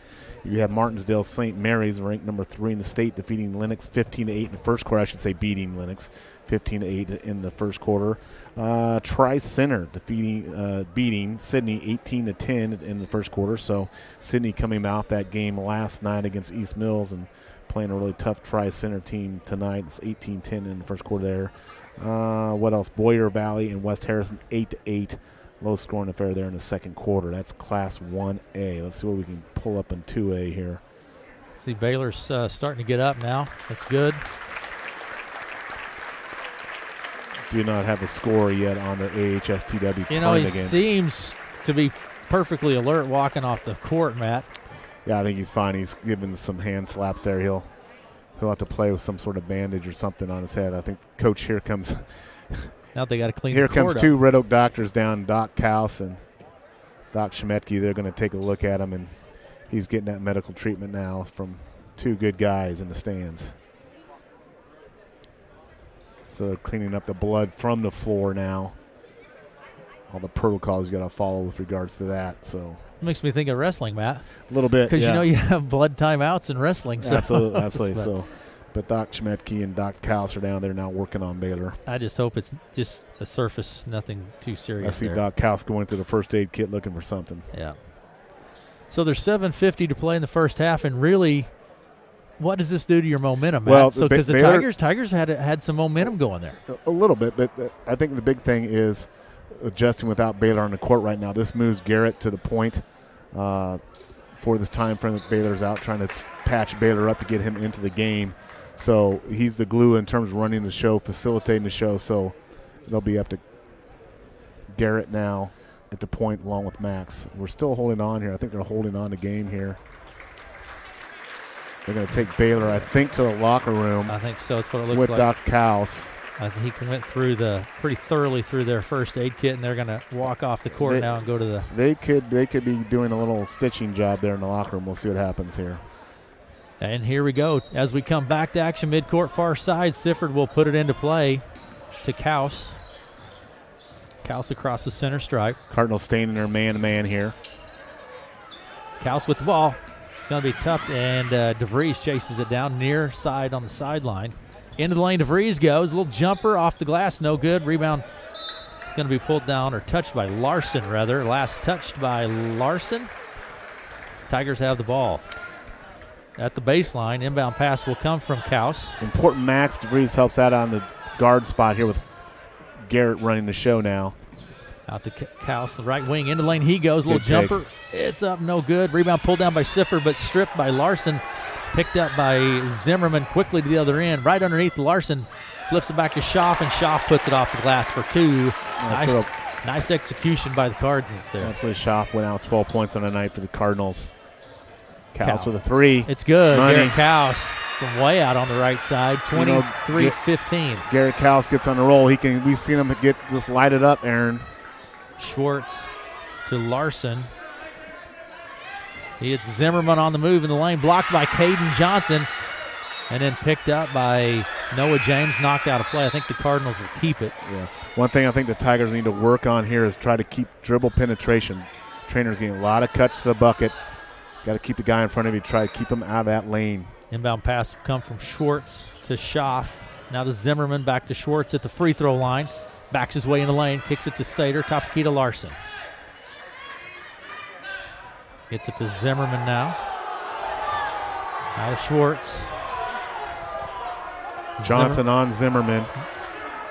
You have Martinsdale St. Mary's, ranked number 3 in the state, defeating Lennox 15-8 in the first quarter. I should say beating Lennox 15-8 in the first quarter. Tri-Center beating Sydney 18-10 in the first quarter. So Sydney coming off that game last night against East Mills and playing a really tough Tri-Center team tonight. It's 18-10 in the first quarter there. What else? Boyer Valley and West Harrison 8-8. Low scoring affair there in the second quarter. That's Class 1A. Let's see what we can pull up in 2A here. See, Baylor's starting to get up now. That's good. Do not have a score yet on the AHSTW. He seems to be perfectly alert walking off the court, Matt. Yeah, I think he's fine. He's giving some hand slaps there. He'll have to play with some sort of bandage or something on his head. I think Coach here comes. Now they got to clean here the court comes up. Two Red Oak doctors down, Doc Kaus and Doc Schemetke. They're going to take a look at him, and he's getting that medical treatment now from two good guys in the stands. So they're cleaning up the blood from the floor now. All the protocols you got to follow with regards to that. So it makes me think of wrestling, Matt. A little bit, because you have blood timeouts in wrestling. So. Absolutely. So But Doc Schmetke and Doc Kaus are down there now working on Baylor. I just hope it's just a surface, nothing too serious. I see there. Doc Kaus going through the first aid kit looking for something. Yeah. So there's 7:50 to play in the first half, and really, what does this do to your momentum, Matt? Well, so because the Tigers had some momentum going there. A little bit, but I think the big thing is adjusting without Baylor on the court right now. This moves Garrett to the point for this time frame that Baylor's out, trying to patch Baylor up to get him into the game. So he's the glue in terms of running the show, facilitating the show. So they'll be up to Garrett now at the point along with Max. We're still holding on here. I think they're holding on the game here. They're going to take Baylor, I think, to the locker room. I think so. That's what it looks with like. Doc Kaus. He went through pretty thoroughly through their first aid kit, and they're going to walk off the court now and go to the. They could be doing a little stitching job there in the locker room. We'll see what happens here. And here we go. As we come back to action, midcourt far side, Sifford will put it into play to Kaus. Kaus across the center stripe. Cardinals staying in their man-to-man here. Kaus with the ball. Going to be tough, and DeVries chases it down near side on the sideline. Into the lane, DeVries goes. A little jumper off the glass, no good. Rebound is going to be pulled down or touched by Larson, rather. Last touched by Larson. Tigers have the ball. At the baseline, inbound pass will come from Kaus. Important Max DeVries helps out on the guard spot here with Garrett running the show now. Out to Kaus, the right wing, into the lane he goes. Little jumper. It's up, no good. Rebound pulled down by Sifford, but stripped by Larson. Picked up by Zimmerman quickly to the other end. Right underneath Larson. Flips it back to Schaff, and Schaff puts it off the glass for two. Nice execution by the Cardinals there. Absolutely, Schaff went out 12 points on the night for the Cardinals. Kaus with a three. It's good. Garrett Kaus from way out on the right side, 23-15. Garrett Kaus gets on the roll. We've seen him get just lighted up, Aaron. Schwartz to Larson. He hits Zimmerman on the move in the lane, blocked by Caden Johnson, and then picked up by Noah James, knocked out of play. I think the Cardinals will keep it. Yeah. One thing I think the Tigers need to work on here is try to keep dribble penetration. Treynor's getting a lot of cuts to the bucket. Got to keep the guy in front of you, try to keep him out of that lane. Inbound pass will come from Schwartz to Schaff. Now to Zimmerman, back to Schwartz at the free throw line. Backs his way in the lane, kicks it to Sater, top key to Larson. Gets it to Zimmerman now. Now to Schwartz. Johnson on Zimmerman.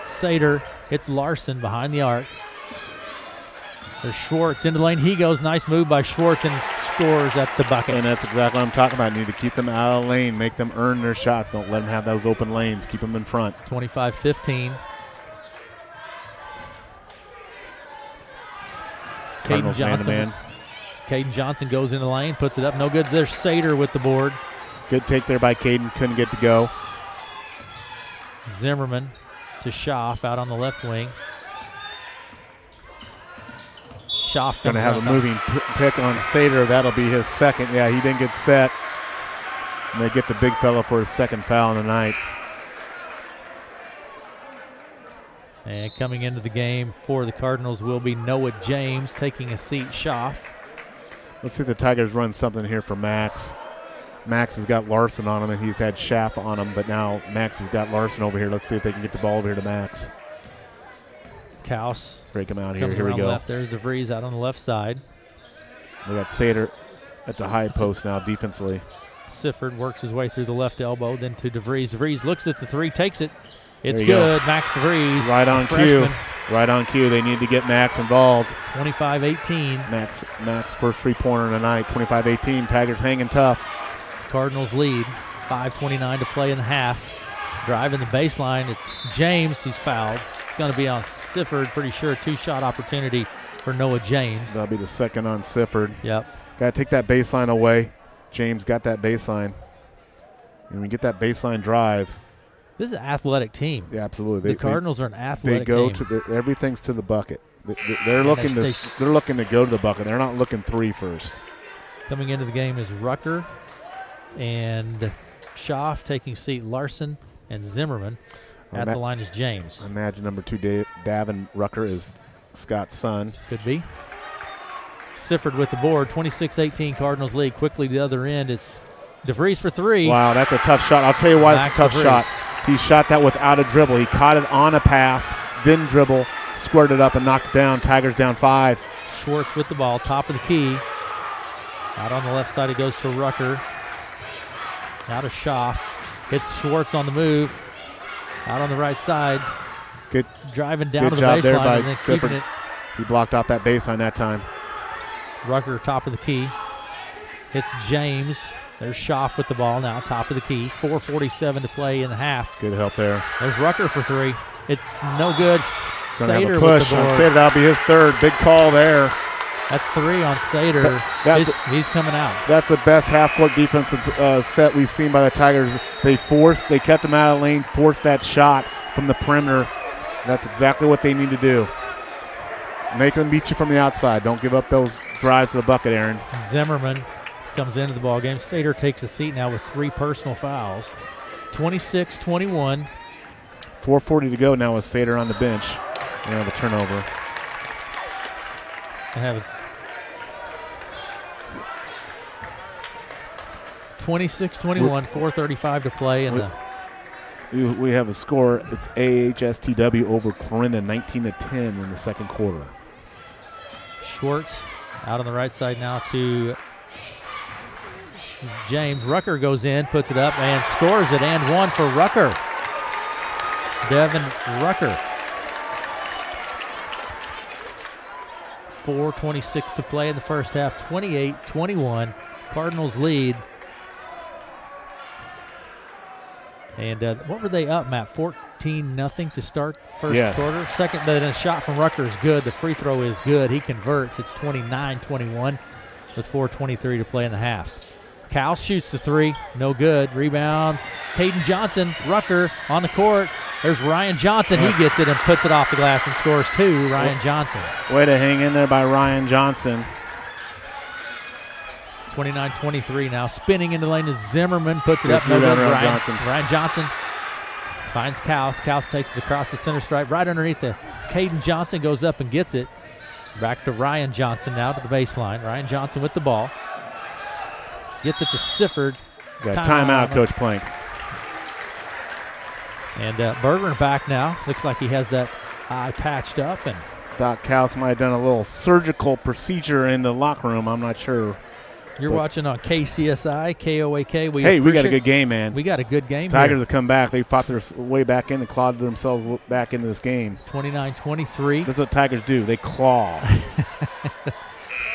Sater hits Larson behind the arc. There's Schwartz into the lane. He goes. Nice move by Schwartz and scores at the bucket. And that's exactly what I'm talking about. You need to keep them out of the lane. Make them earn their shots. Don't let them have those open lanes. Keep them in front. 25-15. Caden Johnson. Man-to-man. Caden Johnson goes in the lane, puts it up. No good. There's Sater with the board. Good take there by Caden. Couldn't get to go. Zimmerman to Schaff out on the left wing. Schaff going to have a moving pick on Sater. That'll be his second. Yeah, he didn't get set. And they get the big fella for his second foul in the night. And coming into the game for the Cardinals will be Noah James taking a seat. Schaff. Let's see if the Tigers run something here for Max. Max has got Larson on him, and he's had Schaff on him, but now Max has got Larson over here. Let's see if they can get the ball over here to Max. Kaus. Break him out here. Here we go. Left. There's DeVries out on the left side. We got Sater at the high post now defensively. Sifford works his way through the left elbow, then to DeVries. DeVries looks at the three, takes it. It's good. Go. Max DeVries. Right on cue. Right on cue. They need to get Max involved. 25-18. Max first three-pointer of the night. 25-18. Tigers hanging tough. Cardinals lead. 5:29 to play in the half. Driving the baseline. It's James. He's fouled. It's going to be on Sifford. Pretty sure two-shot opportunity for Noah James. That'll be the second on Sifford. Yep. Got to take that baseline away. James got that baseline. And we get that baseline drive. This is an athletic team. Yeah, absolutely. The Cardinals are an athletic team. They go to everything's to the bucket. They're looking to go to the bucket. They're not looking three first. Coming into the game is Rucker and Schaff taking seat. Larson and Zimmerman. At the line is James. I imagine number 2 Davin Rucker is Scott's son. Could be. Sifford with the board. 26-18 Cardinals lead. Quickly to the other end. It's DeVries for three. Wow, that's a tough shot. I'll tell you why it's a tough shot. He shot that without a dribble. He caught it on a pass, didn't dribble, squirted up and knocked it down. Tigers down 5. Schwartz with the ball, top of the key. Out on the left side, it goes to Rucker. Out of Schaff. Hits Schwartz on the move. Out on the right side. Good driving down to the job there baseline by and then keeping Sifford. it. He blocked off that baseline that time. Rucker, top of the key. Hits James. There's Schaff with the ball now, top of the key. 4:47 to play in the half. Good help there. There's Rucker for three. It's no good. Sater with the board. Sater, that'll be his third. Big call there. That's 3 on Sater. He's coming out. That's the best half-court defensive set we've seen by the Tigers. They kept him out of lane, forced that shot from the perimeter. That's exactly what they need to do. Make them beat you from the outside. Don't give up those drives to the bucket, Aaron. Zimmerman comes into the ball game. Sater takes a seat now with 3 personal fouls. 26-21. 4:40 to go now with Sater on the bench. They have a turnover. I have 26-21, 4:35 to play in we have a score. It's AHSTW over Corinna, 19-10 in the second quarter. Schwartz out on the right side now to James. Rucker goes in, puts it up, and scores it, and 1 for Rucker. Devin Rucker. 4:26 to play in the first half, 28-21. Cardinals lead. And what were they up, Matt? 14-0 to start first quarter. Second, but a shot from Rucker is good. The free throw is good. He converts. It's 29-21 with 4:23 to play in the half. Cal shoots the 3. No good. Rebound. Caden Johnson. Rucker on the court. There's Ryan Johnson. He gets it and puts it off the glass and scores 2. Ryan Johnson. Way to hang in there by Ryan Johnson. 29-23 now. Spinning into the lane is Zimmerman. Puts it up. No good. Ryan Johnson finds Kaus. Kaus takes it across the center stripe. Right underneath the Caden Johnson goes up and gets it. Back to Ryan Johnson now to the baseline. Ryan Johnson with the ball. Gets it to Sifford. Got timeout, Coach Plank. And Bergeron back now. Looks like he has that eye patched up. And Doc Kaus might have done a little surgical procedure in the locker room. I'm not sure. You're watching on KCSI, KOAK. We got a good game, man. We got a good game. Tigers have come back. They fought their way back in and clawed themselves back into this game. 29-23. That's what Tigers do. They claw.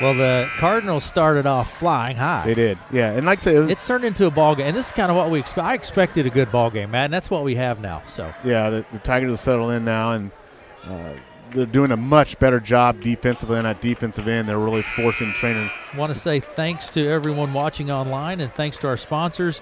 Well, the Cardinals started off flying high. They did, yeah. And like I said, it's turned into a ball game. And this is kind of what we expect. I expected a good ball game, Matt, and that's what we have now. So yeah, the Tigers have settled in now, and they're doing a much better job defensively on that defensive end. They're really forcing Treynor. I want to say thanks to everyone watching online, and thanks to our sponsors,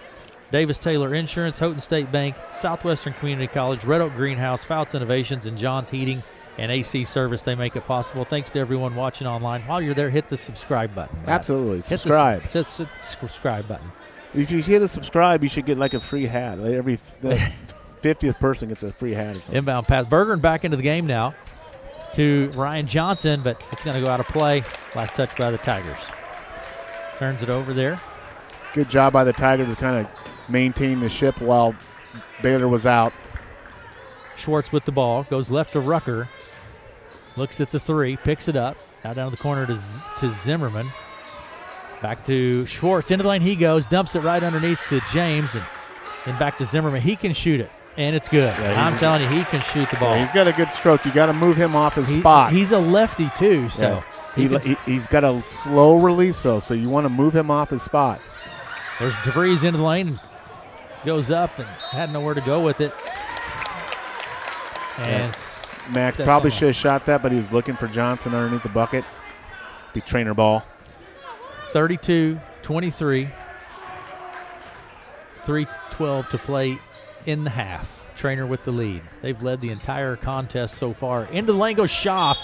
Davis Taylor Insurance, Houghton State Bank, Southwestern Community College, Red Oak Greenhouse, Fouts Innovations, and John's Heating and AC Service. They make it possible. Thanks to everyone watching online. While you're there, hit the subscribe button. Matt. Absolutely. Subscribe. Hit the subscribe button. If you hit a subscribe, you should get like a free hat. Like every 50th person gets a free hat or something. Inbound pass. Bergeron back into the game now to Ryan Johnson, but it's going to go out of play. Last touch by the Tigers. Turns it over there. Good job by the Tigers to kind of maintain the ship while Baylor was out. Schwartz with the ball. Goes left to Rucker. Looks at the 3. Picks it up. Out down the corner to Zimmerman. Back to Schwartz. Into the lane he goes. Dumps it right underneath to James. And back to Zimmerman. He can shoot it. And it's good. Yeah, I'm telling you, he can shoot the ball. Yeah, he's got a good stroke. You got to move him off his spot. He's a lefty, too. So he's got a slow release, though, so you want to move him off his spot. There's DeVries into the lane. And goes up and had nowhere to go with it. And Max probably should have shot that, but he was looking for Johnson underneath the bucket. Be Treynor ball. 32-23. 3:12 to play in the half. Treynor with the lead. They've led the entire contest so far. Into the lane goes Schaff.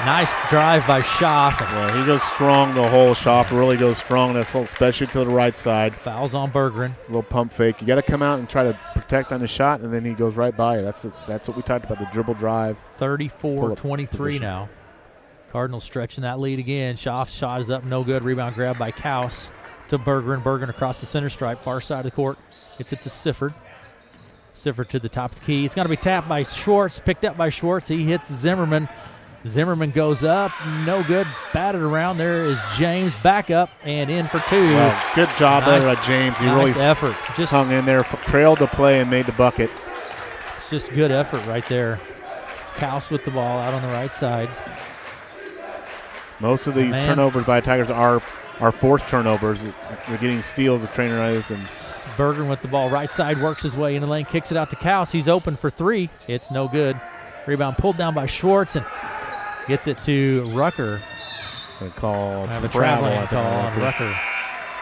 Nice drive by Schaff. Yeah, he goes strong the whole. Schaff really goes strong, especially to the right side. Fouls on Bergeron. A little pump fake. You got to come out and try to protect on the shot, and then he goes right by you. That's what we talked about, the dribble drive. 34-23 now. Cardinals stretching that lead again. Schaff's shot is up, no good. Rebound grab by Kaus. to Bergeron. Bergeron across the center stripe, far side of the court. Gets it to Sifford. Sifford to the top of the key. It's going to be tapped by Schwartz, picked up by Schwartz. He hits Zimmerman. Zimmerman goes up, no good, batted around. There is James, back up and in for two. Well, good job there by James. He really effort. Just hung in there, trailed the play, and made the bucket. It's just good effort right there. Kaus with the ball out on the right side. Most of these turnovers by Tigers are forced turnovers. They're getting steals of Treynor and Bergeron with the ball right side, works his way in the lane, kicks it out to Kaus. He's open for three. It's no good. Rebound pulled down by Schwartz and gets it to Rucker. They call a traveling call on Rucker.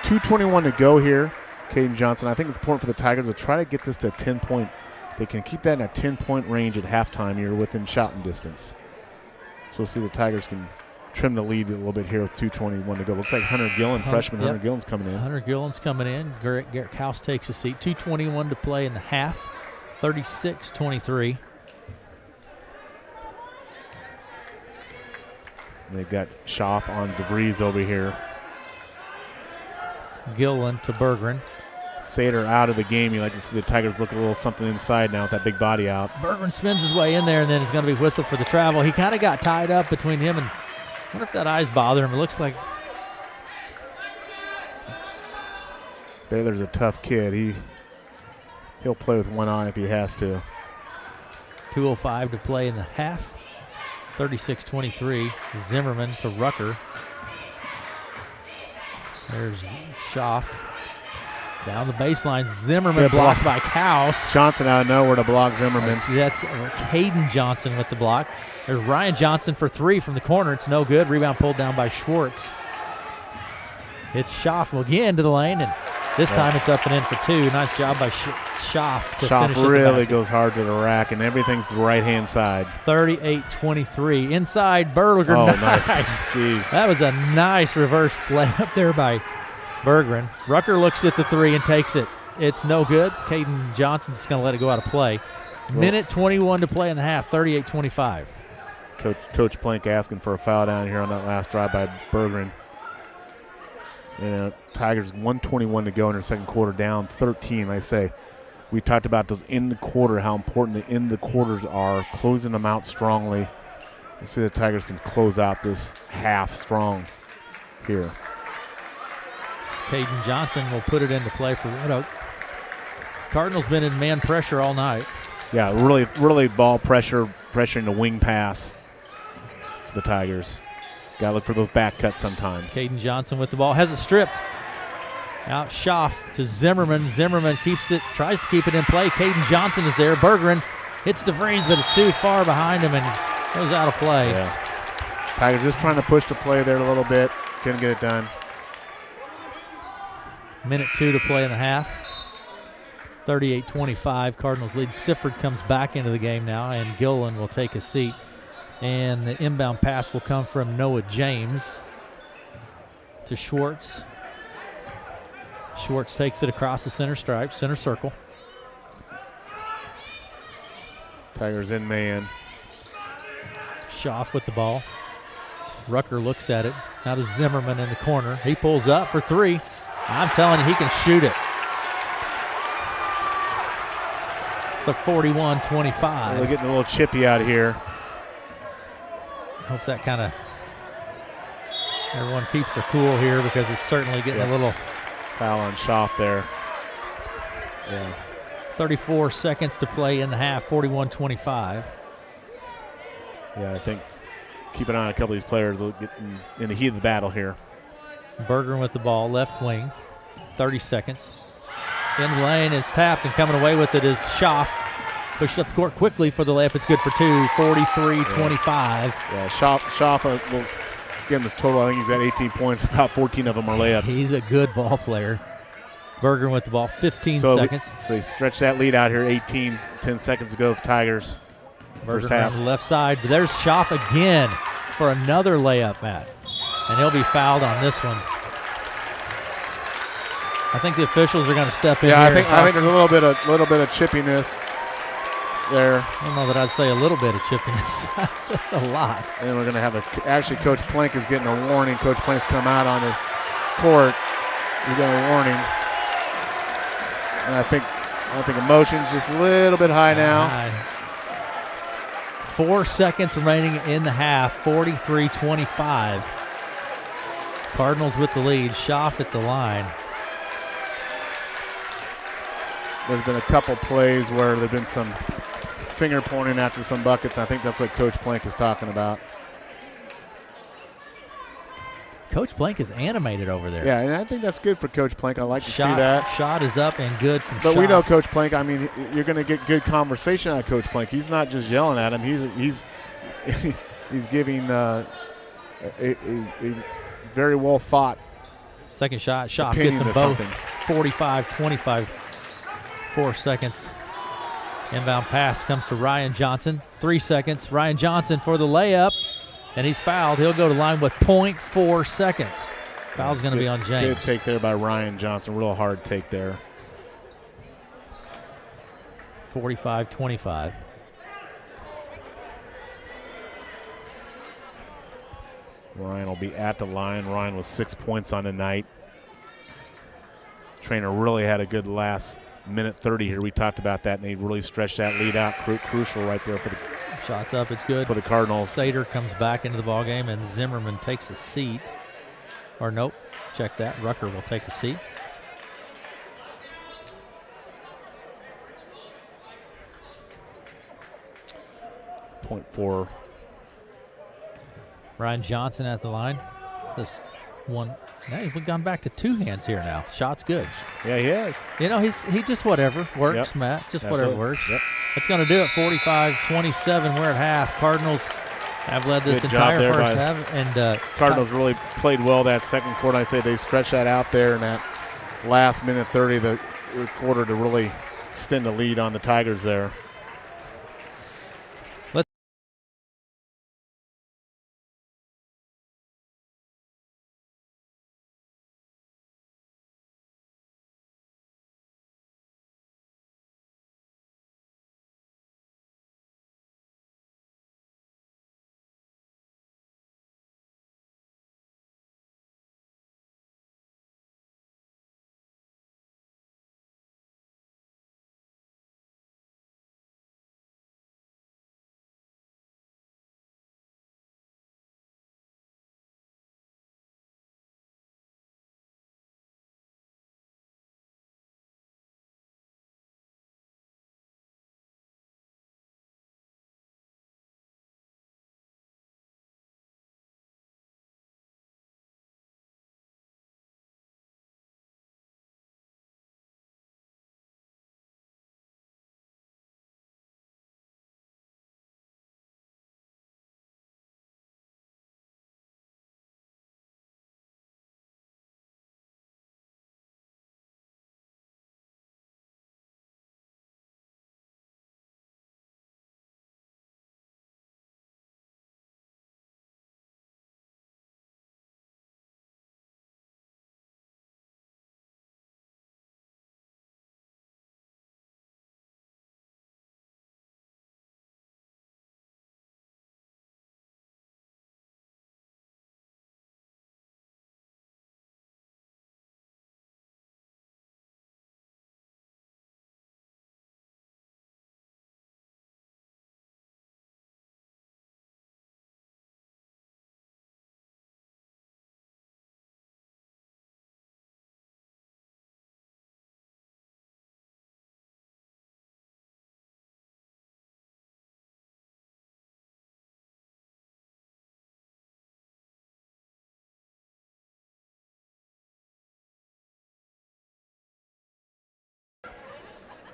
2:21 to go here. Caden Johnson. I think it's important for the Tigers to try to get this to a 10-point. They can keep that in a 10-point range at halftime. You're within shouting distance. So we'll see the Tigers can trim the lead a little bit here with 2:21 to go. Looks like Hunter Gillen, freshman Hunter Gillen's coming in. Hunter Gillen's coming in. Garrett Kaus takes a seat. 2:21 to play in the half. 36-23. They've got Schaff on DeVries over here. Gillen to Bergeron. Sater out of the game. You like to see the Tigers look a little something inside now with that big body out. Bergeron spins his way in there, and then it's going to be whistled for the travel. He kind of got tied up between him and I wonder if that eye's bother him. It looks like Baylor's a tough kid. He'll play with one eye if he has to. 2:05 to play in the half. 36-23. Zimmerman to Rucker. There's Schaff. Down the baseline. Zimmerman blocked by Kaus. Johnson out of nowhere to block Zimmerman. That's Caden Johnson with the block. There's Ryan Johnson for three from the corner. It's no good. Rebound pulled down by Schwartz. It's Schaff again to the lane, and this time it's up and in for two. Nice job by Schaff to finish it. Really goes hard to the rack, and everything's the right-hand side. 38-23. Inside, Bergeron. Oh, nice. Jeez. That was a nice reverse play up there by Bergeron. Rucker looks at the three and takes it. It's no good. Caden Johnson's going to let it go out of play. Minute 21 to play in the half, 38-25. Coach Plank asking for a foul down here on that last drive by Bergeron. And Tigers 1:21 to go in their second quarter, down 13. Like I say, we talked about those in the quarter, how important the in the quarters are, closing them out strongly. Let's see if the Tigers can close out this half strong here. Caden Johnson will put it into play for Red Oak. Cardinals been in man pressure all night. Yeah, really ball pressuring the wing pass for the Tigers. Got to look for those back cuts sometimes. Caden Johnson with the ball, has it stripped. Out Schaff to Zimmerman. Zimmerman keeps it, tries to keep it in play. Caden Johnson is there. Bergeron hits DeVries, but it's too far behind him and goes out of play. Yeah. Tigers just trying to push the play there a little bit. Couldn't get it done. Minute 2 to play in the half. 38-25. Cardinals lead. Sifford comes back into the game now, and Gillen will take a seat. And the inbound pass will come from Noah James to Schwartz. Schwartz takes it across the center stripe, center circle. Tigers in man. Schaff with the ball. Rucker looks at it. Now to Zimmerman in the corner. He pulls up for three. I'm telling you, he can shoot it. It's a 41-25. They're getting a little chippy out of here. Hope that kind of everyone keeps their cool here because it's certainly getting a little foul on Schaff there. Yeah. 34 seconds to play in the half, 41-25. Yeah, I think keep an eye on a couple of these players. They'll get in the heat of the battle here. Bergeron with the ball, left wing, 30 seconds. In lane, it's tapped, and coming away with it is Schaff. Pushed up the court quickly for the layup. It's good for two, 43-25. Yeah, Schaff will give him his total. I think he's got 18 points. About 14 of them are layups. He's a good ball player. Bergeron with the ball, 15 seconds. So they stretch that lead out here, 10 seconds to go for Tigers. First half. On the left side, but there's Schaff again for another layup, Matt. And he'll be fouled on this one. I think the officials are going to step in. Yeah, here I think there's a little bit of chippiness there. I don't know that I'd say a little bit of chippiness. I'd say a lot. And we're going to have actually Coach Plank is getting a warning. Coach Plank's come out on the court. You got a warning. And I think emotion's just a little bit high now. 4 seconds remaining in the half, 43-25. Cardinals with the lead. Schaff at the line. There's been a couple plays where there's been some finger pointing after some buckets. I think that's what Coach Plank is talking about. Coach Plank is animated over there. Yeah, and I think that's good for Coach Plank. I like to see that. Shot is up and good from But Schaff. we know Coach Plank. I mean, you're going to get good conversation out of Coach Plank. He's not just yelling at him. He's giving a very well thought. Second shot. Schaff gets them both. 45-25. 4 seconds. Inbound pass comes to Ryan Johnson. 3 seconds. Ryan Johnson for the layup. And he's fouled. He'll go to line with 0.4 seconds. Foul's going to be on James. Good take there by Ryan Johnson. Real hard take there. 45-25. Ryan will be at the line. Ryan with 6 points on the night. Treynor really had a good last minute 30 here. We talked about that, and they really stretched that lead out. Crucial right there for the shots up. It's good for the Cardinals. Sater comes back into the ballgame, and Zimmerman takes a seat. Or nope, check that. Rucker will take a seat. .4. Ryan Johnson at the line. This one. Hey, we've gone back to two hands here now. Shot's good. Yeah, he is. You know, he just whatever works, Yep. Matt. Just That's whatever it. works. Yep. That's going to do it. 45-27. We're at half. Cardinals have led this Good job entire there first by half, and Cardinals really played well that second quarter. I say they stretched that out there in that last minute 30 of the quarter to really extend the lead on the Tigers there.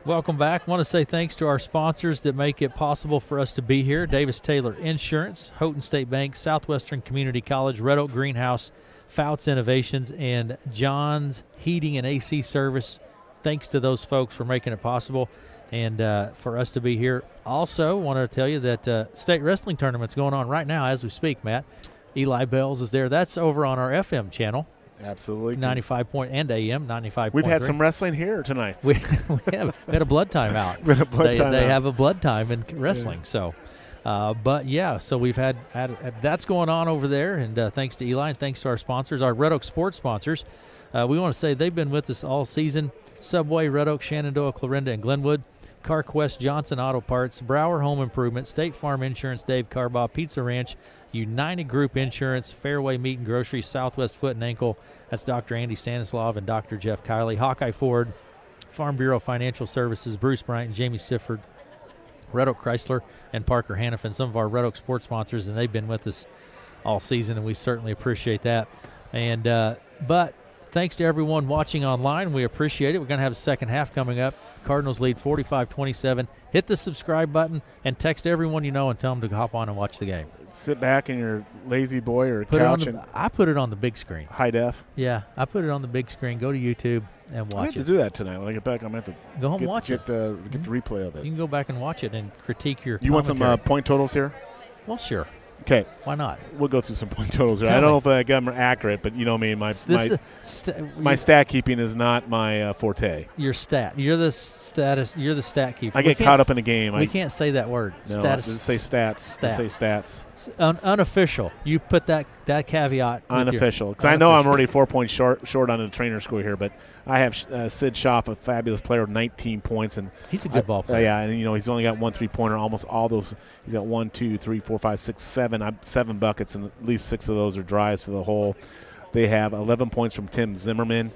welcome back. Want to say thanks to our sponsors that make it possible for us to be here. Davis Taylor Insurance, Houghton State Bank, Southwestern Community College, Red Oak Greenhouse, Fouts Innovations, and John's Heating and AC Service. Thanks to those folks for making it possible and for us to be here. Also, want to tell you that state wrestling tournament's going on right now as we speak, Matt. Eli Bells is there. That's over on our FM channel. Absolutely. 95 point and AM 95.3. We've had some wrestling here tonight. We had a blood time out. They have a blood time in wrestling. Yeah. So, but yeah, so we've had that's going on over there, and thanks to Eli and thanks to our sponsors, our Red Oak sports sponsors. We want to say they've been with us all season. Subway, Red Oak, Shenandoah, Clarinda, and Glenwood. CarQuest, Johnson Auto Parts, Brower Home Improvement, State Farm Insurance, Dave Carbaugh, Pizza Ranch, United Group Insurance, Fairway Meat and Grocery, Southwest Foot and Ankle. That's Dr. Andy Stanislav and Dr. Jeff Kiley. Hawkeye Ford, Farm Bureau Financial Services, Bruce Bryant and Jamie Sifford, Red Oak Chrysler, and Parker Hannafin, some of our Red Oak sports sponsors, and they've been with us all season, and we certainly appreciate that. And but thanks to everyone watching online. We appreciate it. We're going to have a second half coming up. Cardinals lead 45-27. Hit the subscribe button and text everyone you know and tell them to hop on and watch the game. Sit back in your lazy boy or couch. I put it on the big screen. High def? Yeah, I put it on the big screen. Go to YouTube and watch it. I have to do that tonight. When I get back, I'm going to have to go home and watch it. Get the replay of it. You can go back and watch it and critique your You commentary. want some point totals here? Well, sure. Okay. Why not? We'll go through some point totals here. Tell I don't me. know if I got them accurate, but you know me. My stat keeping is not my forte. Your stat. You're the stat keeper. I get caught up in a game. We can't say that word. No, just say stats. Just say stats. Unofficial. You put that caveat. Unofficial. Because I know I'm already 4 points short on the Treynor score here, but I have Sid Schaff, a fabulous player with 19 points. And he's a good ball player. Yeah, and he's only got 1 3-pointer. Almost all those. He's got 1, 2, 3, 4, 5, 6, 7. 7 buckets, and at least 6 of those are drives to the hole. They have 11 points from Tim Zimmerman,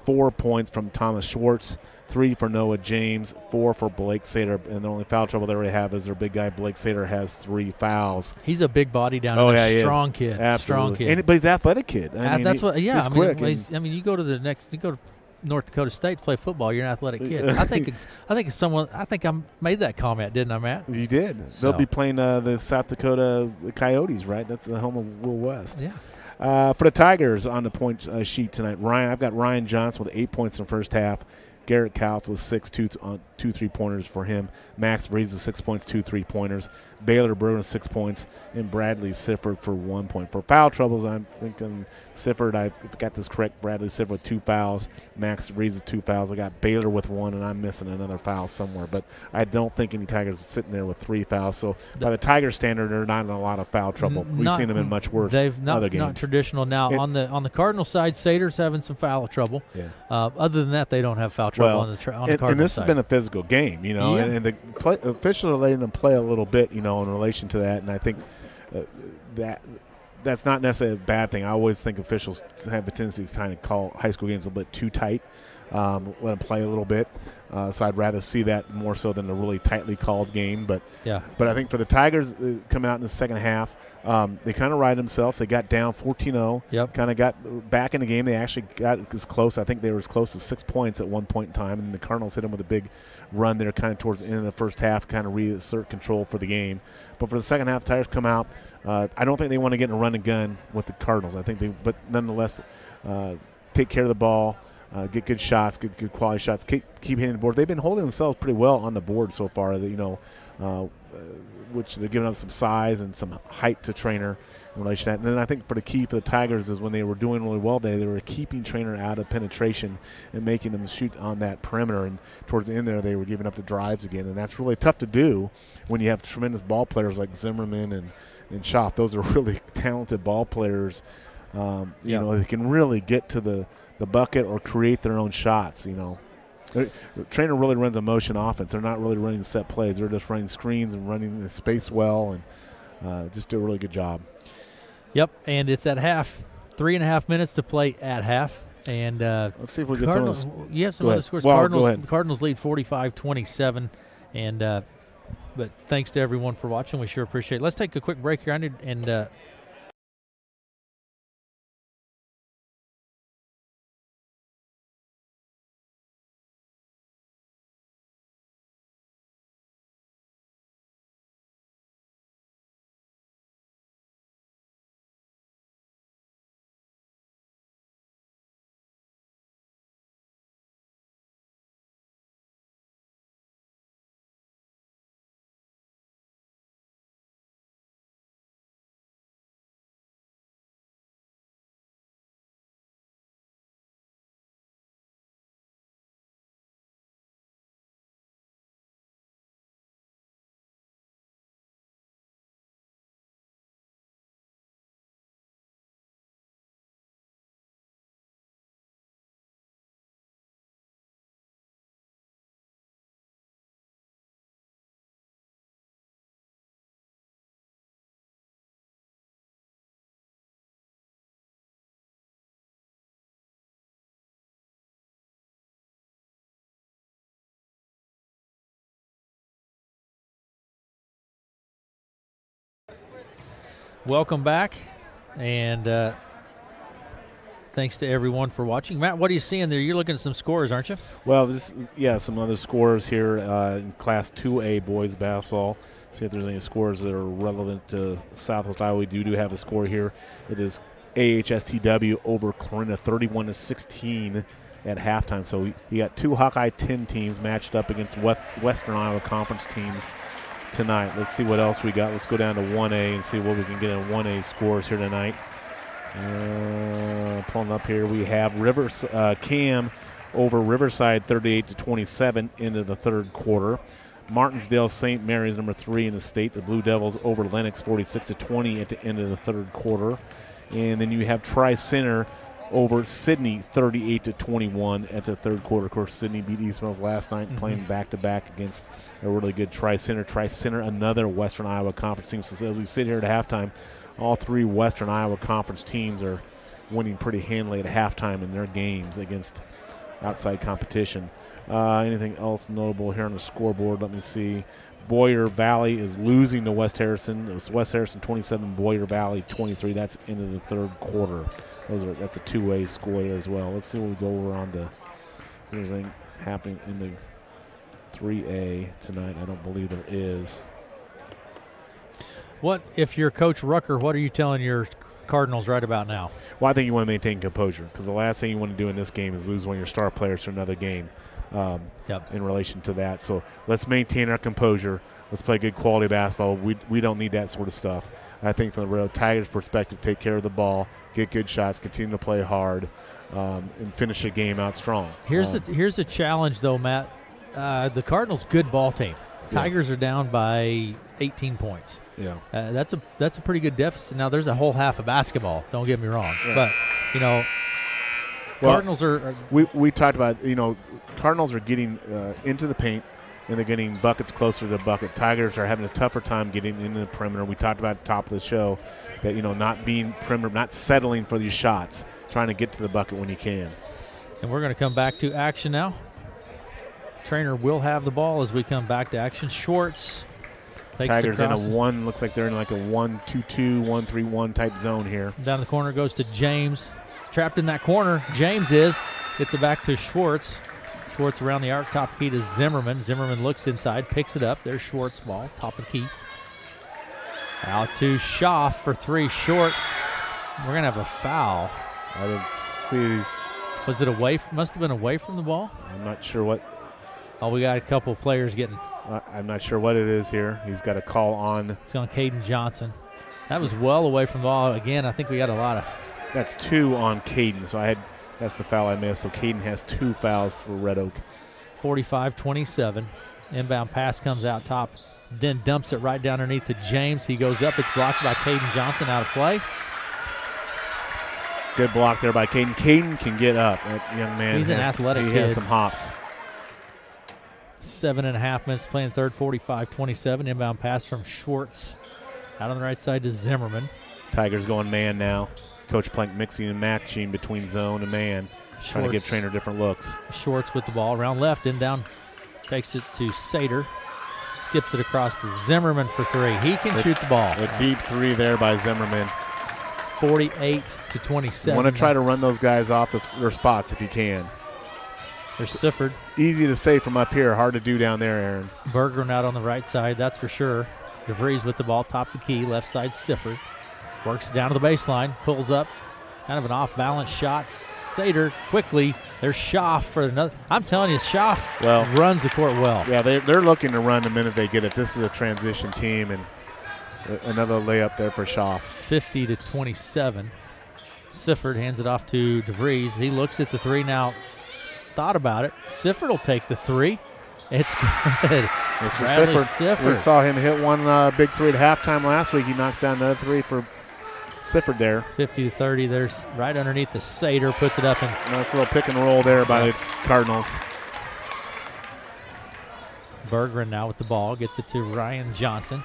4 points from Thomas Schwartz, 3 for Noah James, 4 for Blake Sater, and the only foul trouble they already have is their big guy Blake Sater has 3 fouls. He's a big body down there, strong kid. Absolutely. Strong kid. But he's an athletic kid. He's quick. You go to North Dakota State to play football, you're an athletic kid. I think I made that comment, didn't I, Matt? You did. So. They'll be playing the South Dakota Coyotes, right? That's the home of Will West. Yeah. For the Tigers on the point sheet tonight, I've got Ryan Johnson with 8 points in the first half. Garrett Kauth with 6, 2 3-pointers for him. Max Vreese with 6 points, 2 3-pointers. Baylor Bruin with 6 points, and Bradley Sifford for 1 point. For foul troubles, I'm thinking Sifford, I got this correct, Bradley Sifford with 2 fouls, Max Vreese with 2 fouls. I got Baylor with 1, and I'm missing another foul somewhere. But I don't think any Tigers are sitting there with 3 fouls. So by the Tiger standard, they're not in a lot of foul trouble. We've seen them in much worse other games. Not traditional. Now, on the Cardinal side, Sater's having some foul trouble. Yeah. Other than that, they don't have foul trouble on the Cardinal side. And this has been a physical game, and the officials are letting them play a little bit, in relation to that. And I think that's not necessarily a bad thing. I always think officials have a tendency to kind of call high school games a little bit too tight, let them play a little bit. So I'd rather see that more so than a really tightly called game. But I think for the Tigers coming out in the second half, they kind of ride themselves. They got down 14-0. Yep. Kind of got back in the game. They actually got as close. I think they were as close as 6 points at one point in time. And the Cardinals hit them with a big run there kind of towards the end of the first half, kind of reassert control for the game. But for the second half, the Tigers come out. I don't think they want to get in a run and gun with the Cardinals. But nonetheless, take care of the ball. Get good shots, good quality shots. Keep hitting the board. They've been holding themselves pretty well on the board so far. Which they're giving up some size and some height to Treynor in relation to that. And then I think for the key for the Tigers is when they were doing really well, they were keeping Treynor out of penetration and making them shoot on that perimeter. And towards the end there, they were giving up the drives again. And that's really tough to do when you have tremendous ball players like Zimmerman and Schaff. Those are really talented ball players. They can really get to the bucket or create their own shots, Treynor really runs a motion offense. They're not really running set plays. They're just running screens and running the space well and just do a really good job. Yep, and it's at half. 3.5 minutes to play at half. And let's see if we get some of those. You have some other scores. Well, Cardinals lead 45-27. And but thanks to everyone for watching. We sure appreciate it. Let's take a quick break here. Welcome back, and thanks to everyone for watching. Matt, what are you seeing there? You're looking at some scores, aren't you? Well, some other scores here in Class 2A boys basketball. See if there's any scores that are relevant to Southwest Iowa. We do have a score here. It is AHSTW over Corinna, 31-16 at halftime. So you got two Hawkeye 10 teams matched up against Western Iowa Conference teams tonight. Let's see what else we got. Let's go down to 1A and see what we can get in 1A scores here tonight. Pulling up here, we have Cam over Riverside 38-27 into the third quarter. Martinsdale St. Mary's, number 3 in the state. The Blue Devils over Lennox 46-20 at the end of the third quarter. And then you have Tri-Center over Sydney 38-21 at the third quarter. Of course, Sydney beat East Mills last night, playing back-to-back against a really good Tri-Center. Tri-Center, another Western Iowa Conference team. So as we sit here at halftime, all three Western Iowa Conference teams are winning pretty handily at halftime in their games against outside competition. Anything else notable here on the scoreboard? Let me see. Boyer Valley is losing to West Harrison. It was West Harrison 27, Boyer Valley 23. That's into the third quarter. That's a two-way score there as well. Let's see what we go over on the anything happening in the 3A tonight. I don't believe there is. What if you're Coach Rucker? What are you telling your Cardinals right about now? Well, I think you want to maintain composure because the last thing you want to do in this game is lose one of your star players to another game. In relation to that. So let's maintain our composure. Let's play good quality basketball. We don't need that sort of stuff. I think from the Red Tigers' perspective, take care of the ball, get good shots, continue to play hard, and finish the game out strong. Here's a challenge, though, Matt. The Cardinals' good ball team. Tigers are down by 18 points. Yeah, that's a pretty good deficit. Now there's a whole half of basketball. Don't get me wrong, but Cardinals are. We talked about Cardinals are getting into the paint and they're getting buckets closer to the bucket. Tigers are having a tougher time getting into the perimeter. We talked about at the top of the show that not being perimeter, not settling for these shots, trying to get to the bucket when you can. And we're going to come back to action now. Treynor will have the ball as we come back to action. Schwartz takes Tigers in a one. Looks like they're in like a 1-2-2, 1-3-1 type zone here. Down the corner goes to James. Trapped in that corner, James is. Gets it back to Schwartz. Schwartz around the arc, top key to Zimmerman. Zimmerman looks inside, picks it up. There's Schwartz ball, top of key. Out to Schaff for three, short. We're going to have a foul. I didn't see. Was it away? Must have been away from the ball. I'm not sure what. Oh, we got a couple players getting. I'm not sure what it is here. He's got a call on. It's on Caden Johnson. That was well away from the ball. Again, I think we got a lot of. That's 2 on Caden. So that's the foul I missed. So Caden has 2 fouls for Red Oak. 45-27. Inbound pass comes out top, then dumps it right down underneath to James. He goes up. It's blocked by Caden Johnson, out of play. Good block there by Caden. Caden can get up. That young man. He's an athletic kid. He has some hops. 7.5 minutes playing third, 45-27. Inbound pass from Schwartz. Out on the right side to Zimmerman. Tigers going man now. Coach Plank mixing and matching between zone and man. Schwartz, trying to give Treynor different looks. Schwartz with the ball around left and down. Takes it to Sater. Skips it across to Zimmerman for three. He can shoot the ball. A deep three there by Zimmerman. 48-27. You want to try to run those guys off their spots if you can. There's Sifford. Easy to say from up here, hard to do down there, Aaron. Bergeron out on the right side, that's for sure. DeVries with the ball, top the key, left side Sifford. Works down to the baseline, pulls up. Kind of an off-balance shot. Sater quickly. There's Schaff for another. I'm telling you, Schaff runs the court well. Yeah, they're looking to run the minute they get it. This is a transition team, and another layup there for Schaff. 50-27. Sifford hands it off to DeVries. He looks at the three now. Thought about it. Sifford will take the three. It's good. Mr. Sifford. We saw him hit one big three at halftime last week. He knocks down another three for Sifford there. 50-30. There's right underneath the Sater. Puts it up. And nice little pick and roll there by the Cardinals. Bergeron now with the ball. Gets it to Ryan Johnson.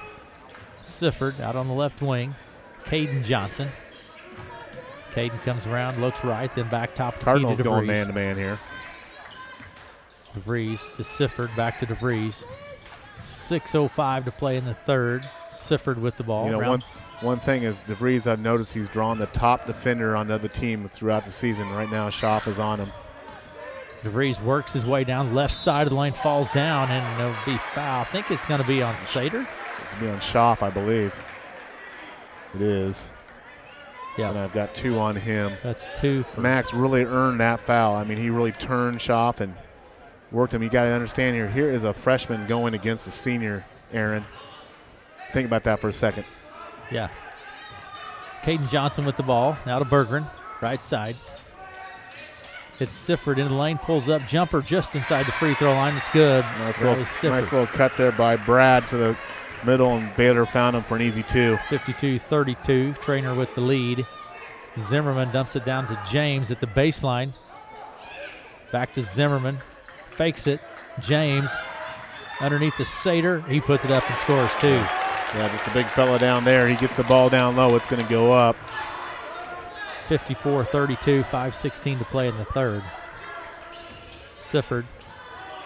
Sifford out on the left wing. Caden Johnson. Caden comes around, looks right, then back top to Cardinals going man-to-man here. DeVries to Sifford, back to DeVries. 6:05 to play in the third. Sifford with the ball. One thing is DeVries, I've noticed he's drawn the top defender on the other team throughout the season. Right now, Schaaf is on him. DeVries works his way down left side of the lane, falls down, and it'll be foul. I think it's going to be on Sater. It's going to be on Schaaf, I believe. It is. Yeah. And I've got 2 on him. That's 2 for Max really earned that foul. I mean, he really turned Schaaf and worked him. You got to understand here. Here is a freshman going against a senior, Aaron. Think about that for a second. Yeah. Caden Johnson with the ball. Now to Berggren, right side. It's Sifford in the lane, pulls up, jumper just inside the free throw line. It's good. Nice little cut there by Brad to the middle, and Baylor found him for an easy 2. 52-32. Treynor with the lead. Zimmerman dumps it down to James at the baseline. Back to Zimmerman. Fakes it. James underneath the Sater. He puts it up and scores 2. Yeah, just a big fella down there. He gets the ball down low. It's going to go up. 54-32, 5:16 to play in the third. Sifford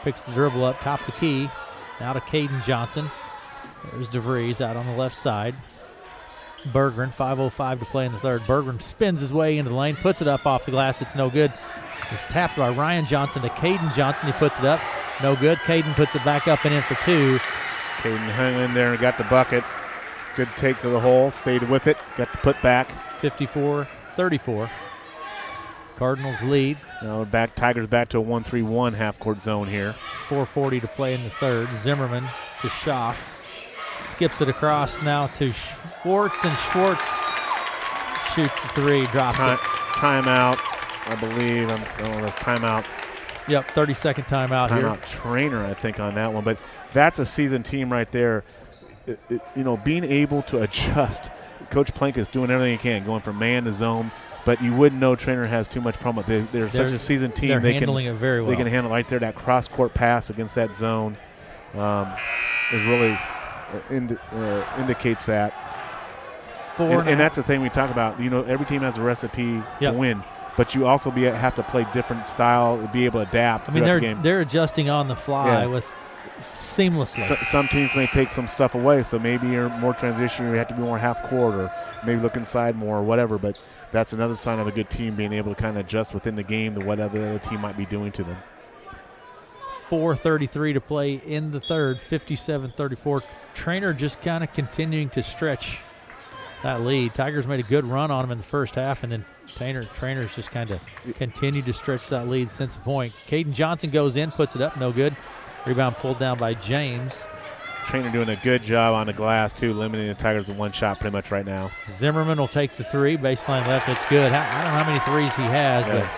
picks the dribble up, top of the key. Now to Caden Johnson. There's DeVries out on the left side. Berggren, 5:05 to play in the third. Berggren spins his way into the lane, puts it up off the glass. It's no good. It's tapped by Ryan Johnson to Caden Johnson. He puts it up. No good. Caden puts it back up and in for 2. Caden hung in there and got the bucket. Good take to the hole. Stayed with it. Got the put back. 54-34. Cardinals lead. Now Tigers back to a 1-3-1 half-court zone here. 4:40 to play in the third. Zimmerman to Schaaf. Skips it across now to Schwartz, and Schwartz shoots the 3, drops it. Timeout, I believe. That's timeout. Yep, 30-second timeout here. Timeout Treynor, I think, on that one. But that's a seasoned team right there. Being able to adjust. Coach Plank is doing everything he can, going from man to zone. But you wouldn't know Treynor has too much problem. They're such a seasoned team. They're handling it very well. They can handle right there. That cross-court pass against that zone is really indicates that. And that's the thing we talk about. Every team has a recipe to win. But you also have to play different style to be able to adapt throughout the game. They're adjusting on the fly with seamlessly. Some teams may take some stuff away, so maybe you're more transition, you have to be more half court, or maybe look inside more, or whatever. But that's another sign of a good team, being able to kind of adjust within the game to whatever the other team might be doing to them. 4:33 to play in the third, 57-34. Treynor just kind of continuing to stretch that lead. Tigers made a good run on him in the first half, and then Treynor's just kind of continued to stretch that lead since the point. Caden Johnson goes in, puts it up, no good. Rebound pulled down by James. Treynor doing a good job on the glass, too, limiting the Tigers to one shot pretty much right now. Zimmerman will take the 3, baseline left, it's good. I don't know how many threes he has, but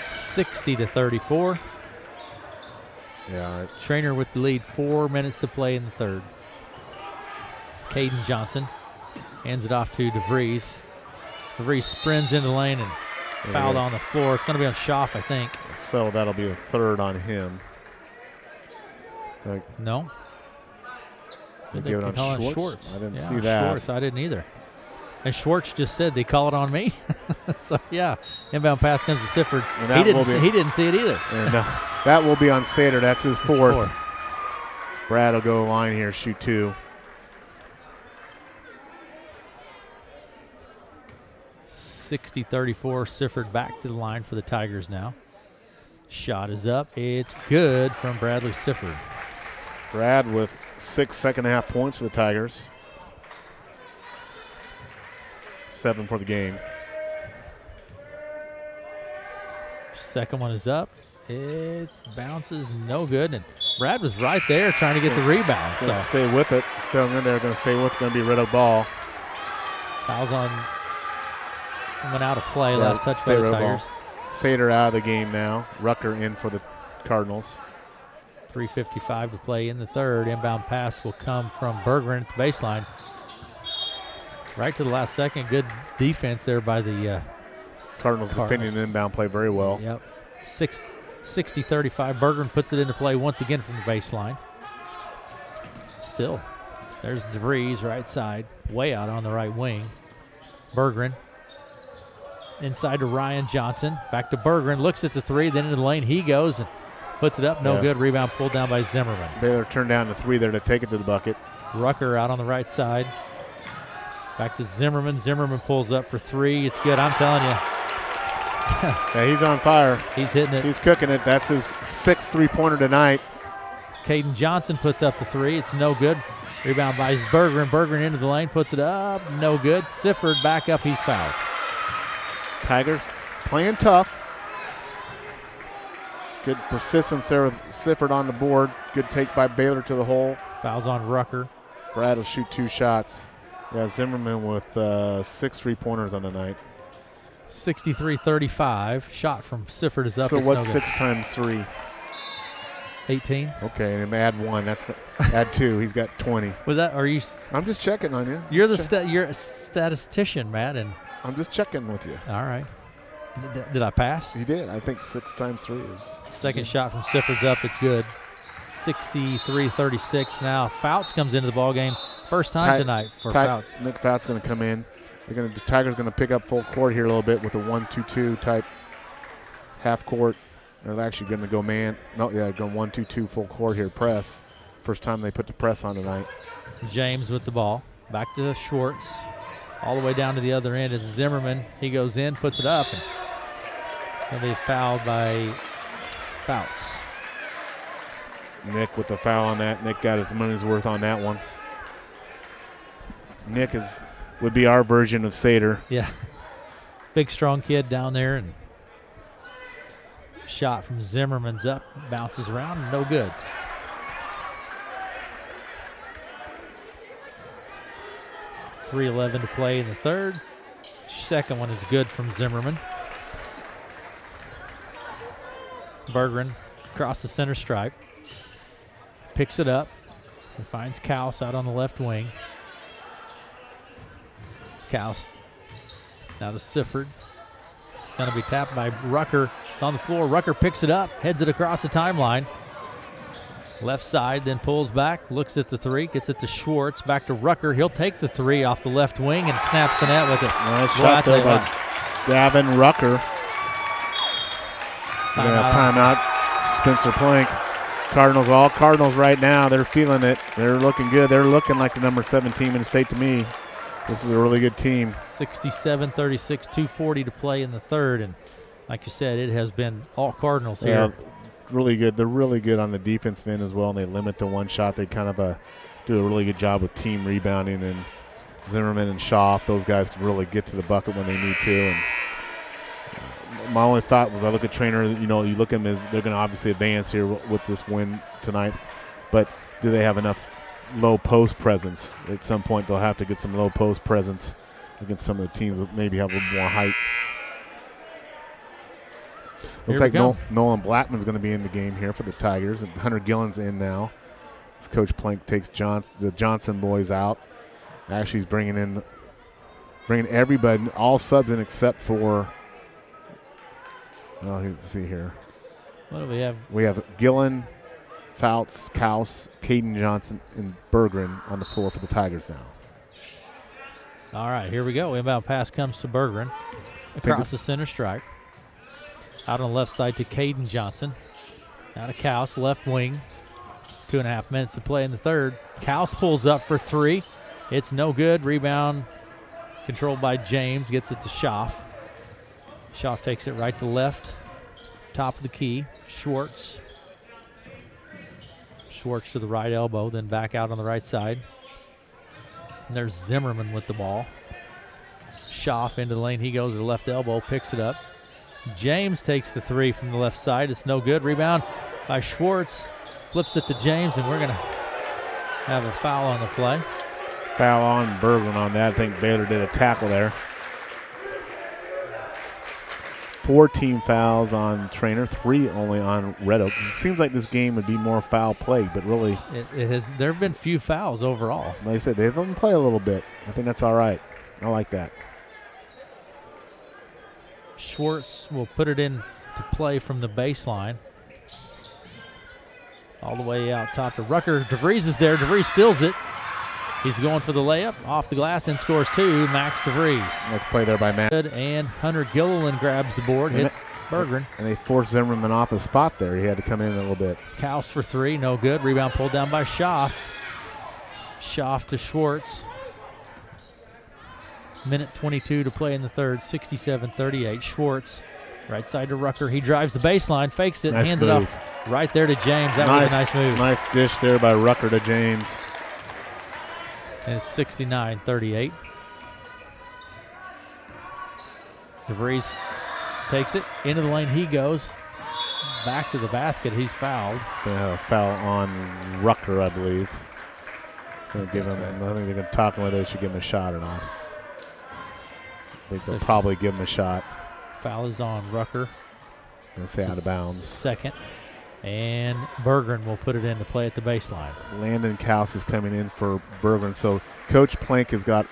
60-34. Yeah. Treynor with the lead, 4 minutes to play in the third. Caden Johnson hands it off to DeVries. DeVries sprints into the lane and fouled on the floor. It's going to be on Schaaf, I think. So that'll be a 3rd on him. No. They give it on Schwartz? I didn't see that. Schwartz, I didn't either. And Schwartz just said they call it on me. So, inbound pass comes to Sifford. He didn't see it either. No, that will be on Sater. That's his 4th. Brad will go line here, shoot 2. 60-34, Sifford back to the line for the Tigers now. Shot is up. It's good from Bradley Sifford. Brad with 6 second-half points for the Tigers. 7 for the game. Second one is up. It bounces no good. And Brad was right there trying to get the rebound. So stay with it. Still in there. Going to stay with it. Going to be rid of ball. Fouls on. Went out of play. Last touch by the Tigers. Sater out of the game now. Rucker in for the Cardinals. 3:55 to play in the third. Inbound pass will come from Berggren at the baseline. Right to the last second. Good defense there by the Cardinals defending the inbound play very well. Yep. 60-35. Berggren puts it into play once again from the baseline. Still. There's DeVries right side. Way out on the right wing. Berggren. Inside to Ryan Johnson. Back to Berggren. Looks at the 3. Then into the lane he goes. And Puts it up, no good. Rebound pulled down by Zimmerman. Baylor turned down the 3 there to take it to the bucket. Rucker out on the right side. Back to Zimmerman. Zimmerman pulls up for 3. It's good, I'm telling you. Yeah, he's on fire. He's hitting it. He's cooking it. That's his 6th three-pointer tonight. Caden Johnson puts up the 3. It's no good. Rebound by Bergeron. Bergeron into the lane, puts it up. No good. Sifford back up. He's fouled. Tigers playing tough. Good persistence there with Sifford on the board. Good take by Baylor to the hole. Fouls on Rucker. Brad will shoot 2 shots. Yeah, Zimmerman with 6 three-pointers on the night. 63-35. Shot from Sifford is up. So it's what's no 6 times 3? 18. Okay, and add 1. Add 2. He's got 20. Was that? Are you? I'm just checking on you. You're you're a statistician, Matt, and I'm just checking with you. all right. Did I pass? You did. I think 6 times 3 is. Second shot from Sifford's up. It's good. 63-36 now. Fouts comes into the ball game. First time tonight for Fouts. Nick Fouts going to come in. The Tigers going to pick up full court here a little bit with a 1-2-2 type half court. They're actually going to go man. No, yeah, going 1-2-2 full court here. Press. First time they put the press on tonight. James with the ball. Back to Schwartz. All the way down to the other end. It's Zimmerman. He goes in, puts it up, and he'll be fouled by Fouts. Nick with the foul on that. Nick got his money's worth on that one. Nick would be our version of Sater. Yeah. Big, strong kid down there, and shot from Zimmerman's up, bounces around, no good. .3:11 to play in the third. Second one is good from Zimmerman. Bergeron across the center stripe. Picks it up and finds Kaus out on the left wing. Kaus now to Sifford. Going to be tapped by Rucker. It's on the floor. Rucker picks it up, heads it across the timeline. Left side, then pulls back, looks at the 3, gets it to Schwartz, back to Rucker. He'll take the 3 off the left wing and snaps the net with it. Nice shot there by Gavin Rucker. Timeout. Spencer Plank. Cardinals, all Cardinals right now. They're feeling it. They're looking good. They're looking like the number 7 team in the state to me. This is a really good team. 67-36, 2:40 to play in the third. And like you said, it has been all Cardinals here. Really good. They're really good on the defensive end as well, and they limit to one shot. They kind of do a really good job with team rebounding, and Zimmerman and Schaaf, those guys can really get to the bucket when they need to. And my only thought was I look at Treynor, you look at them as they're going to obviously advance here with this win tonight, but do they have enough low post presence? At some point they'll have to get some low post presence against some of the teams that maybe have a little more height. Looks like Nolan Blackman's going to be in the game here for the Tigers, and Hunter Gillen's in now. As Coach Plank takes the Johnson boys out. Actually, he's bringing everybody, all subs in except for. Let's see here. What do we have? We have Gillen, Fouts, Kaus, Caden Johnson, and Bergeron on the floor for the Tigers now. All right, here we go. Inbound pass comes to Bergeron across the center stripe. Out on the left side to Caden Johnson. Now to Kaus, left wing. 2.5 minutes to play in the third. Kaus pulls up for 3. It's no good. Rebound controlled by James. Gets it to Schaaf. Schaaf takes it right to left. Top of the key. Schwartz. Schwartz to the right elbow, then back out on the right side. And there's Zimmerman with the ball. Schaaf into the lane. He goes to the left elbow, picks it up. James takes the 3 from the left side. It's no good. Rebound by Schwartz. Flips it to James, and we're going to have a foul on the play. Foul on Bergeron on that. I think Baylor did a tackle there. 4 team fouls on Treynor, 3 only on Red Oak. It seems like this game would be more foul played, but really. It has. There have been few fouls overall. Like I said, they've let them play a little bit. I think that's all right. I like that. Schwartz will put it in to play from the baseline. All the way out top to Rucker. DeVries is there. DeVries steals it. He's going for the layup. Off the glass and scores 2. Max DeVries. Let's play there by Matt. And Hunter Gilliland grabs the board. Hits Bergeron. And they forced Zimmerman off his spot there. He had to come in a little bit. Kaus for three, no good. Rebound pulled down by Schaaf. Schaaf to Schwartz. Minute 22 to play in the third, 67-38. Schwartz, right side to Rucker. He drives the baseline, fakes it, nice hands move. it off right there to James. That was a nice move. Nice dish there by Rucker to James. And it's 69-38. DeVries takes it into the lane. He goes back to the basket. He's fouled. They have a foul on Rucker, I believe. Gonna give him. Right. I think they're going to talk whether they should give him a shot or not. I think they'll probably give him a shot. Foul is on Rucker. Let's say out of bounds. Second. And Bergeron will put it into play at the baseline. Landon Kaus is coming in for Bergeron. So Coach Plank has got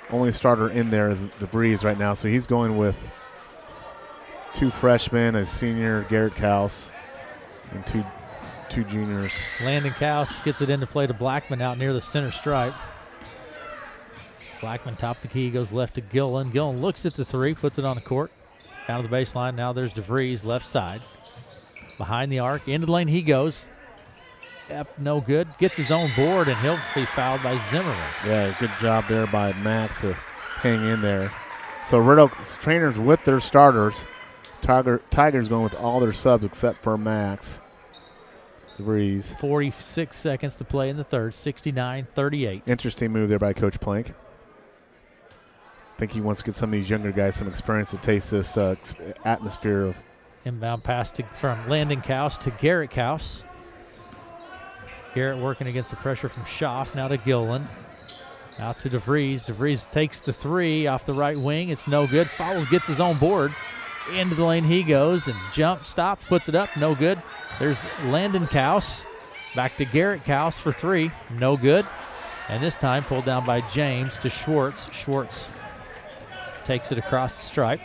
only starter in there as DeVries right now. So he's going with two freshmen, a senior, Garrett Kaus, and two juniors. Landon Kaus gets it into play to Blackman out near the center stripe. Blackman top the key, goes left to Gillen. Gillen looks at the three, puts it on the court. Down to the baseline. Now there's DeVries left side. Behind the arc. Into the lane he goes. Yep, no good. Gets his own board, and he'll be fouled by Zimmerman. Yeah, good job there by Max to hang in there. So Red Oak's trainers with their starters. Tigers going with all their subs except for Max. DeVries. 46 seconds to play in the third, 69-38. Interesting move there by Coach Plank. I think he wants to get some of these younger guys some experience to taste this atmosphere of. Inbound pass from Landon Kaus to Garrett Kaus. Garrett working against the pressure from Schaaf. Now to Gillen. Out to DeVries. DeVries takes the three off the right wing. It's no good. Fouls, gets his own board. Into the lane he goes and jump, stops, puts it up. No good. There's Landon Kaus. Back to Garrett Kaus for three. No good. And this time pulled down by James to Schwartz. Schwartz takes it across the stripe.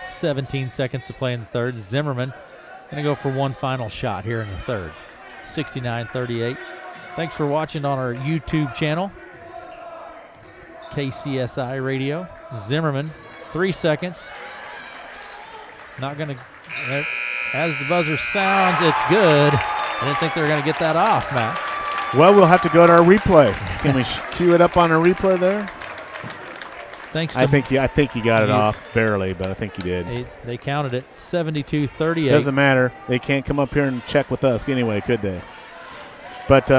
17 seconds to play in the third. Zimmerman going to go for one final shot here in the third. 69-38. Thanks for watching on our YouTube channel. KCSI Radio. Zimmerman, 3 seconds. Not going to, as the buzzer sounds, it's good. I didn't think they were going to get that off, Matt. Well, we'll have to go to our replay. Can we cue it up on our replay there? Thanks. I think you got it off barely, but I think you did. They counted it 72-38. Doesn't matter. They can't come up here and check with us anyway, could they? But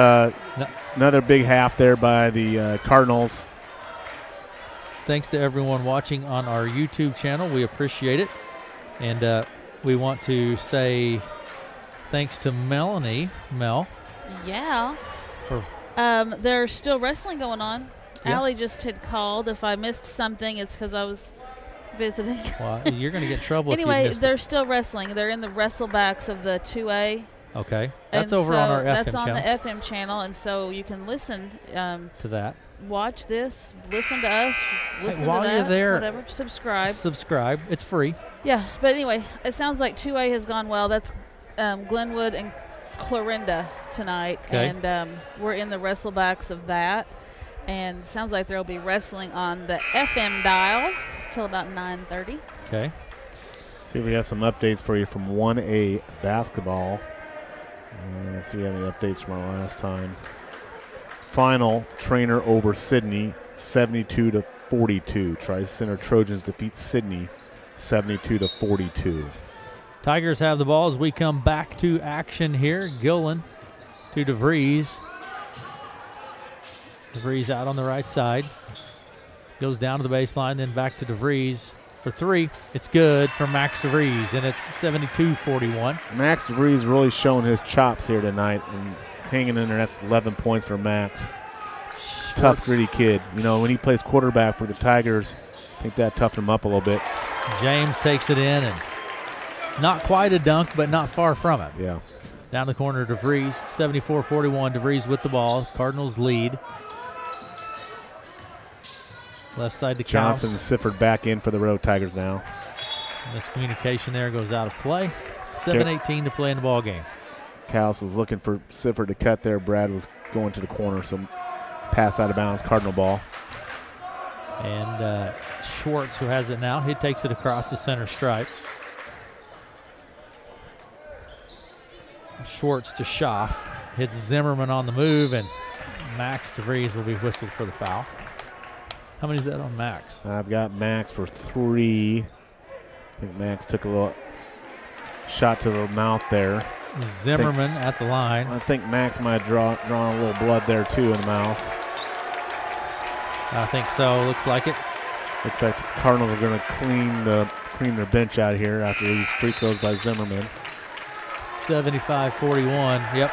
another big half there by the Cardinals. Thanks to everyone watching on our YouTube channel. We appreciate it. And we want to say thanks to Melanie. Mel. Yeah. There's still wrestling going on. Yeah. Allie just had called. If I missed something, it's because I was visiting. Well, you're going to get trouble anyway, if you missed they're still wrestling. They're in the wrestlebacks of the 2A. Okay. That's over on our FM channel. That's on the FM channel, and so you can listen to that. Watch this. Listen to us. Listen while to that. You're there, whatever. Subscribe. It's free. Yeah, but anyway, it sounds like 2A has gone well. That's Glenwood and Clarinda tonight, okay. And we're in the wrestlebacks of that. And sounds like there will be wrestling on the FM dial till about 9:30. Okay. See if we have some updates for you from 1A basketball. Let's see if we have any updates from our last time. Final, Treynor over Sydney, 72-42. Tri-Center Trojans defeat Sydney, 72-42. Tigers have the ball as we come back to action here. Gillen to DeVries. DeVries out on the right side. Goes down to the baseline, then back to DeVries for three. It's good from Max DeVries, and it's 72-41. Max DeVries really showing his chops here tonight and hanging in there. That's 11 points for Max. Schwartz. Tough, gritty kid. You know, when he plays quarterback for the Tigers, I think that toughened him up a little bit. James takes it in, and not quite a dunk, but not far from it. Yeah. Down the corner, DeVries, 74-41. DeVries with the ball. Cardinals lead. Left side to Johnson and Sifford back in for the Road Tigers now. Miscommunication there goes out of play. 7:18 to play in the ball game. Kaus was looking for Sifford to cut there. Brad was going to the corner, so pass out of bounds, Cardinal ball. And Schwartz, who has it now, he takes it across the center stripe. Schwartz to Schaff. Hits Zimmerman on the move, and Max DeVries will be whistled for the foul. How many is that on Max? I've got Max for 3. I think Max took a little shot to the mouth there. Zimmerman at the line. I think Max might have drawn a little blood there, too, in the mouth. I think so. Looks like it. Looks like the Cardinals are going to clean their bench out here after these free throws by Zimmerman. 75-41. Yep.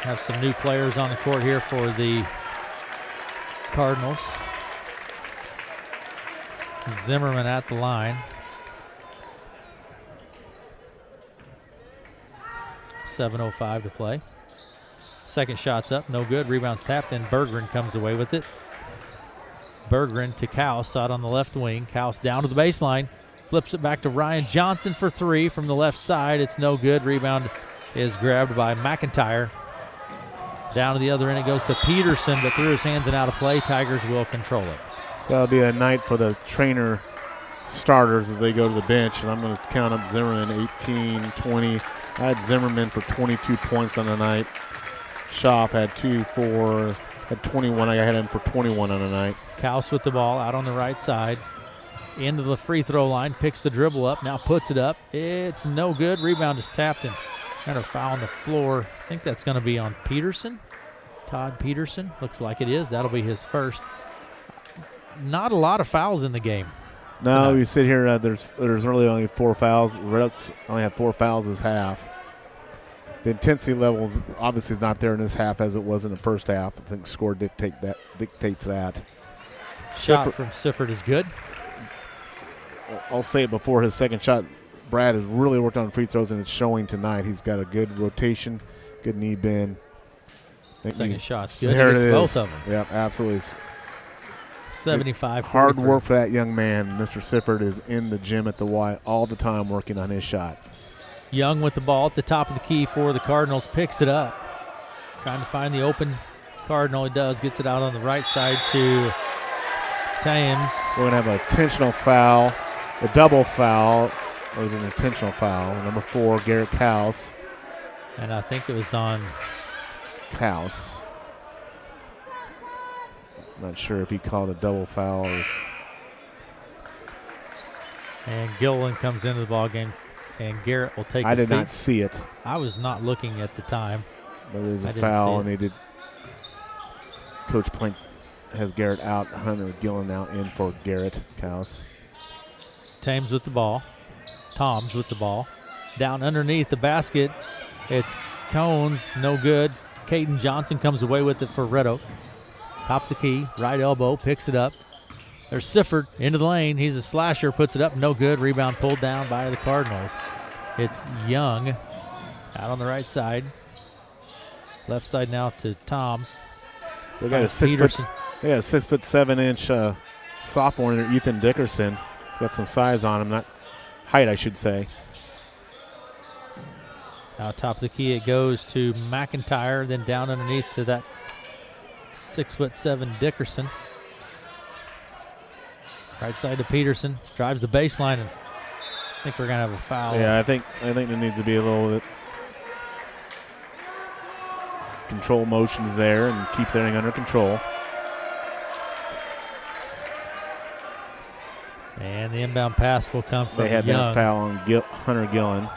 Have some new players on the court here for the Cardinals. Zimmerman at the line. 7:05 to play. Second shot's up, no good. Rebound's tapped in. Berggren comes away with it. Berggren to Kaus out on the left wing. Kaus down to the baseline. Flips it back to Ryan Johnson for 3 from the left side. It's no good. Rebound is grabbed by McIntyre. Down to the other end it goes to Peterson, but through his hands and out of play. Tigers will control it. So that'll be a night for the Treynor starters as they go to the bench. And I'm going to count up Zimmerman, 18, 20. I had Zimmerman for 22 points on the night. Schaff had 21. I had him for 21 on the night. Kaus with the ball out on the right side. Into the free throw line. Picks the dribble up. Now puts it up. It's no good. Rebound is tapped and kind of foul on the floor. I think that's going to be on Peterson. Todd Peterson. Looks like it is. That'll be his first. Not a lot of fouls in the game. No, we sit here. There's really only 4 fouls. Red Oaks only had 4 fouls this half. The intensity level is obviously not there in this half as it was in the first half. I think score dictates that. Shot from Sifford is good. I'll say it before his second shot. Brad has really worked on free throws, and it's showing tonight. He's got a good rotation, good knee bend. Second shot's good. There it is. Both of them. Yeah, absolutely. 75-43. Hard work for that young man. Mr. Sifford is in the gym at the Y all the time working on his shot. Young with the ball at the top of the key for the Cardinals. Picks it up. Trying to find the open Cardinal. He does. Gets it out on the right side to Thames. We're going to have an intentional foul, a double foul. It was an intentional foul. Number 4, Garrett Kaus. And I think it was on Kaus. Not sure if he called a double foul. And Gilliland comes into the ball game, and Garrett will take I a did seat. not see it. I was not looking at the time. But it is a foul, and they did. Coach Plank has Garrett out. Hunter Gilliland now in for Garrett Kaus. Thames with the ball. Toms with the ball. Down underneath the basket. It's Cones, no good. Caden Johnson comes away with it for Red Oak. Top of the key, right elbow, picks it up. There's Sifford into the lane. He's a slasher, puts it up, no good. Rebound pulled down by the Cardinals. It's Young out on the right side. Left side now to Toms. They got a 6'7" sophomore in there, Ethan Dickerson. Got some size on him, not height, I should say. Now top of the key, it goes to McIntyre, then down underneath to that 6'7" Dickerson. Right side to Peterson, drives the baseline, and I think we're gonna have a foul. Yeah, I think there needs to be a little bit control motions there and keep everything under control. And the inbound pass will come from They had Young. that foul on Hunter Gillen.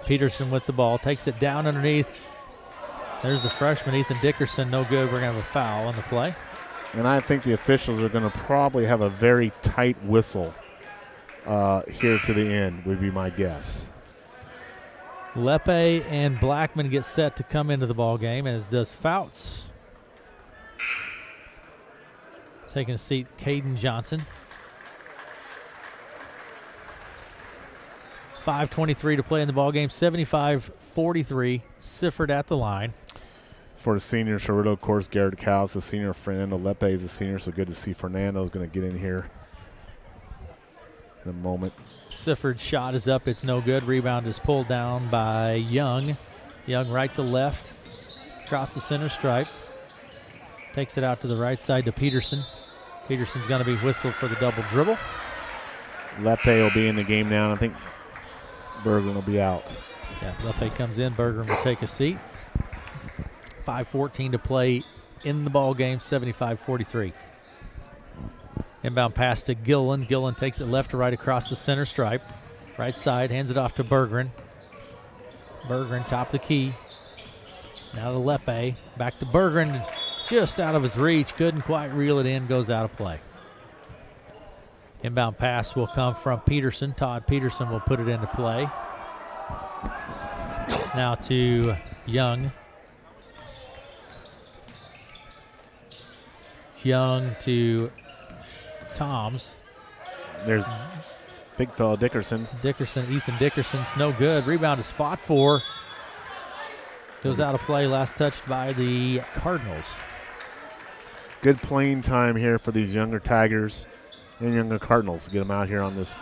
Peterson with the ball, takes it down underneath. There's the freshman, Ethan Dickerson, no good. We're going to have a foul on the play. And I think the officials are going to probably have a very tight whistle here to the end, would be my guess. Lepe and Blackman get set to come into the ball game, as does Fouts. Taking a seat, Caden Johnson. 5:23 to play in the ball game. 75-43. Sifford at the line. For the seniors, Cerrito, of course, Garrett Kaus, the senior. Fernando Lepe is a senior, so good to see Fernando's going to get in here in a moment. Sifford's shot is up. It's no good. Rebound is pulled down by Young. Young right to left. Across the center stripe. Takes it out to the right side to Peterson. Peterson's going to be whistled for the double dribble. Lepe will be in the game now, and I think Bergen will be out. Yeah, Lepe comes in. Bergen will take a seat. 5:14 to play in the ball game, 75-43. Inbound pass to Gillen. Gillen takes it left to right across the center stripe. Right side, hands it off to Berggren. Berggren, top of the key. Now to Lepe. Back to Berggren. Just out of his reach. Couldn't quite reel it in. Goes out of play. Inbound pass will come from Peterson. Todd Peterson will put it into play. Now to Young. Young to Toms. There's big fella Dickerson. Ethan Dickerson's no good. Rebound is fought for. Goes out of play. Last touched by the Cardinals. Good playing time here for these younger Tigers and younger Cardinals to get them out here on this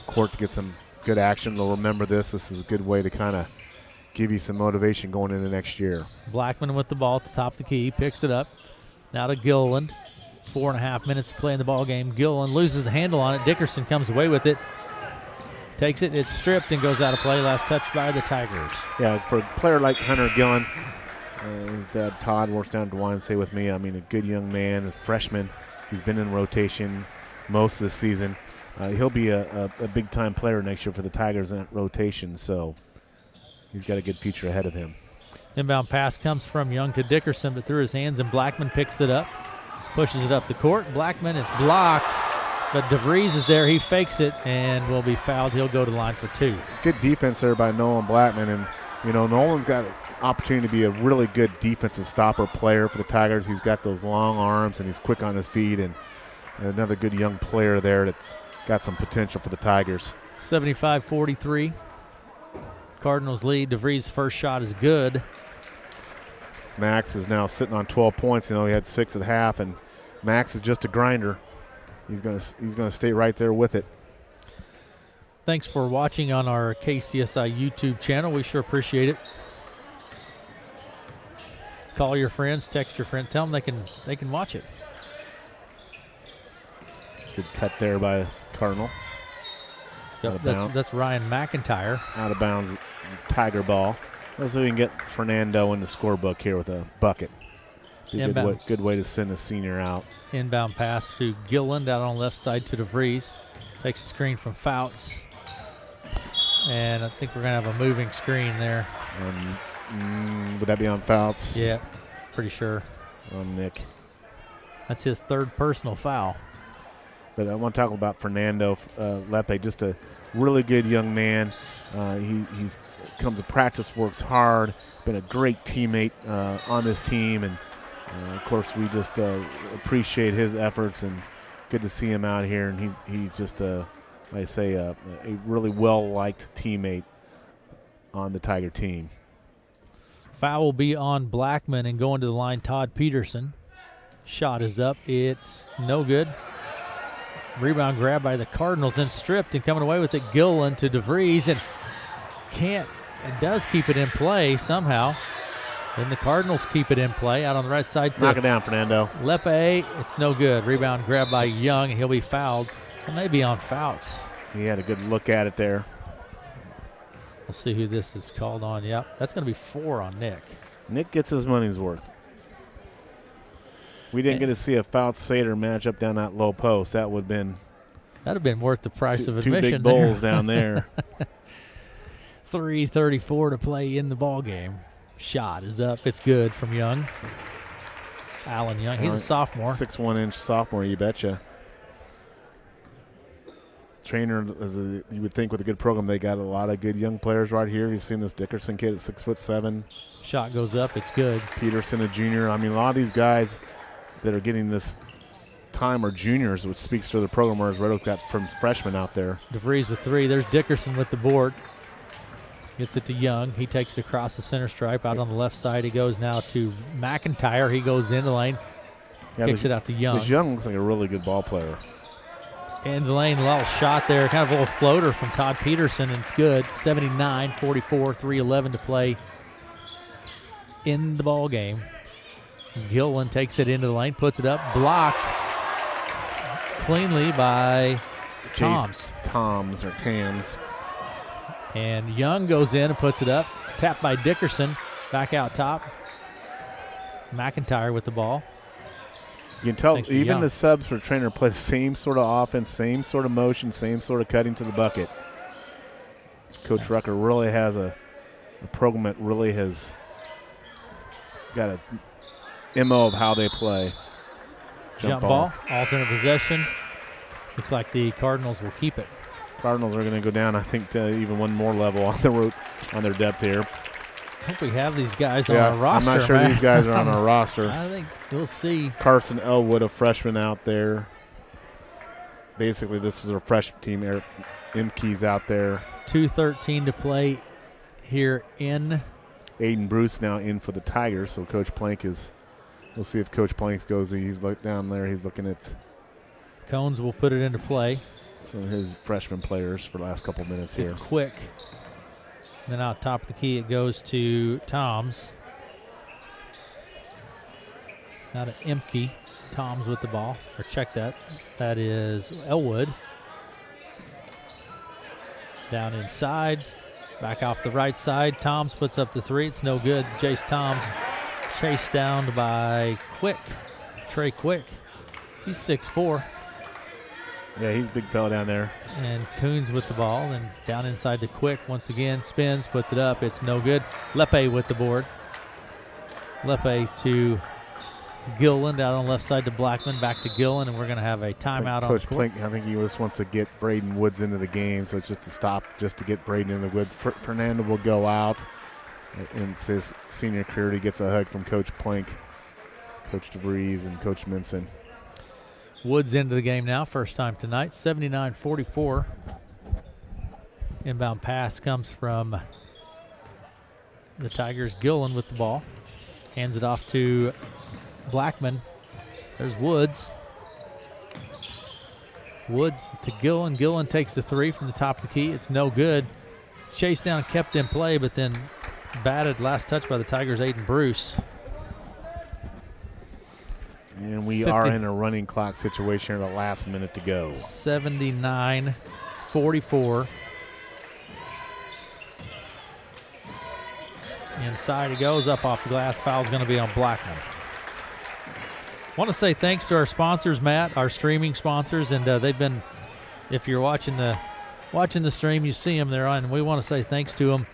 court to get some good action. They'll remember this. This is a good way to kind of give you some motivation going into next year. Blackman with the ball at the top of the key. Picks it up. Now to Gilliland. 4.5 minutes to play in the ball game. Gilliland loses the handle on it. Dickerson comes away with it. Takes it. It's stripped and goes out of play. Last touch by the Tigers. Yeah, for a player like Hunter Gillen, his dad Todd works down at YMCA with me. I mean, a good young man, a freshman. He's been in rotation most of the season. He'll be a big-time player next year for the Tigers in that rotation, so he's got a good future ahead of him. Inbound pass comes from Young to Dickerson, but through his hands, and Blackman picks it up, pushes it up the court. Blackman is blocked, but DeVries is there. He fakes it and will be fouled. He'll go to the line for 2. Good defense there by Nolan Blackman, and, you know, Nolan's got an opportunity to be a really good defensive stopper player for the Tigers. He's got those long arms, and he's quick on his feet, and another good young player there that's got some potential for the Tigers. 75-43. Cardinals lead. DeVries' first shot is good. Max is now sitting on 12 points. You know, he had 6 at half, and Max is just a grinder. He's gonna stay right there with it. Thanks for watching on our KCSI YouTube channel. We sure appreciate it. Call your friends, text your friends, tell them they can watch it. Good cut there by Cardinal. Yep, that's Ryan McIntyre. Out of bounds, Tiger ball. Let's see if we can get Fernando in the scorebook here with a bucket. Good way to send a senior out. Inbound pass to Gilliland out on the left side to DeVries. Takes a screen from Fouts. And I think we're going to have a moving screen there. Would that be on Fouts? Yeah, pretty sure. On Nick. That's his third personal foul. But I want to talk about Fernando Lepe, just a really good young man. He's comes to practice, works hard, been a great teammate on this team. And, of course, we just appreciate his efforts and good to see him out here. And he's just, like I say, a really well-liked teammate on the Tiger team. Foul will be on Blackman, and going to the line, Todd Peterson. Shot is up. It's no good. Rebound grab by the Cardinals, then stripped, and coming away with it, Gilliland to DeVries, and does keep it in play somehow. Then the Cardinals keep it in play out on the right side. Knock it down, Fernando. Lepe, it's no good. Rebound grab by Young, and he'll be fouled. It may be on Fouts. He had a good look at it there. We'll see who this is called on. Yep, that's going to be 4 on Nick. Nick gets his money's worth. We didn't get to see a Fouts-Sater matchup down that low post. That would have been worth the price of admission. 2 big bowls down there. 3:34 to play in the ball game. Shot is up. It's good from Young. Alan Young. He's a sophomore. 6'1" sophomore, you betcha. Treynor, you would think with a good program, they got a lot of good young players right here. You've seen this Dickerson kid at 6'7". Shot goes up. It's good. Peterson, a junior. I mean, a lot of these guys that are getting this time are juniors, which speaks to the program, whereas Red Oak got from freshmen out there. DeVries with 3. There's Dickerson with the board. Gets it to Young. He takes it across the center stripe. Out on the left side, he goes now to McIntyre. He goes in the lane. Kicks it out to Young. This Young looks like a really good ball player. In the lane, a little shot there. Kind of a little floater from Todd Peterson, and it's good. 79-44, 3:11 to play in the ball game. Gilliland takes it into the lane, puts it up, blocked cleanly by Toms or Tams. And Young goes in and puts it up. Tapped by Dickerson. Back out top. McIntyre with the ball. You can tell even the subs for Treynor play the same sort of offense, same sort of motion, same sort of cutting to the bucket. Coach Rucker really has a program that really has got a MO of how they play. Jump ball, alternate possession. Looks like the Cardinals will keep it. Cardinals are going to go down, I think, to even one more level on the route on their depth here. I hope we have these guys on our roster. I'm not sure these guys are on our roster. I think we'll see. Carson Elwood, a freshman out there. Basically, this is a freshman team. Eric Imke's out there. 2:13 to play here in. Aiden Bruce now in for the Tigers, so Coach Plank is – we'll see if Coach Plank goes. He's down there. He's looking at – Cones will put it into play. Some of his freshman players for the last couple minutes here. Quick. Then out top of the key, it goes to Toms. Now to Imke. Toms with the ball. Or check that. That is Elwood. Down inside. Back off the right side. Toms puts up the three. It's no good. Jace Toms chased down by Quick. Trey Quick. He's 6'4". Yeah, he's a big fella down there. And Coons with the ball, and down inside to Quick once again. Spins, puts it up. It's no good. Lepe with the board. Lepe to Gillen, down on the left side to Blackman. Back to Gillen, and we're going to have a timeout on the court. Coach Plank, I think he just wants to get Braden Woods into the game, so it's just to stop, just to get Braden into the Woods. Fernando will go out. In his senior career, he gets a hug from Coach Plank, Coach DeVries, and Coach Minson. Woods into the game now, first time tonight, 79-44. Inbound pass comes from the Tigers. Gillen with the ball. Hands it off to Blackman. There's Woods. Woods to Gillen. Gillen takes the three from the top of the key. It's no good. Chased down, kept in play, but then batted last touch by the Tigers, Aiden Bruce. And we are in a running clock situation here, the last minute to go. 79-44. Inside he goes, up off the glass. Foul's going to be on Blackman. Want to say thanks to our sponsors, Matt, our streaming sponsors, and they've been, if you're watching the stream, you see them there on, and we want to say thanks to them.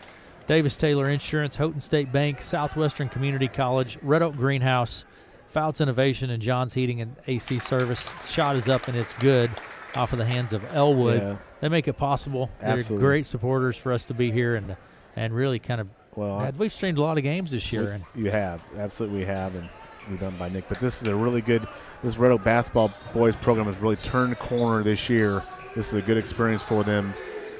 Davis Taylor Insurance, Houghton State Bank, Southwestern Community College, Red Oak Greenhouse, Fouts Innovation, and John's Heating and AC Service. Shot is up, and it's good off of the hands of Elwood. Yeah. They make it possible. Absolutely. They're great supporters for us to be here and really kind of we've streamed a lot of games this year. You have. Absolutely we have, and we're done by Nick. But this is a really good – this Red Oak basketball boys program has really turned the corner this year. This is a good experience for them,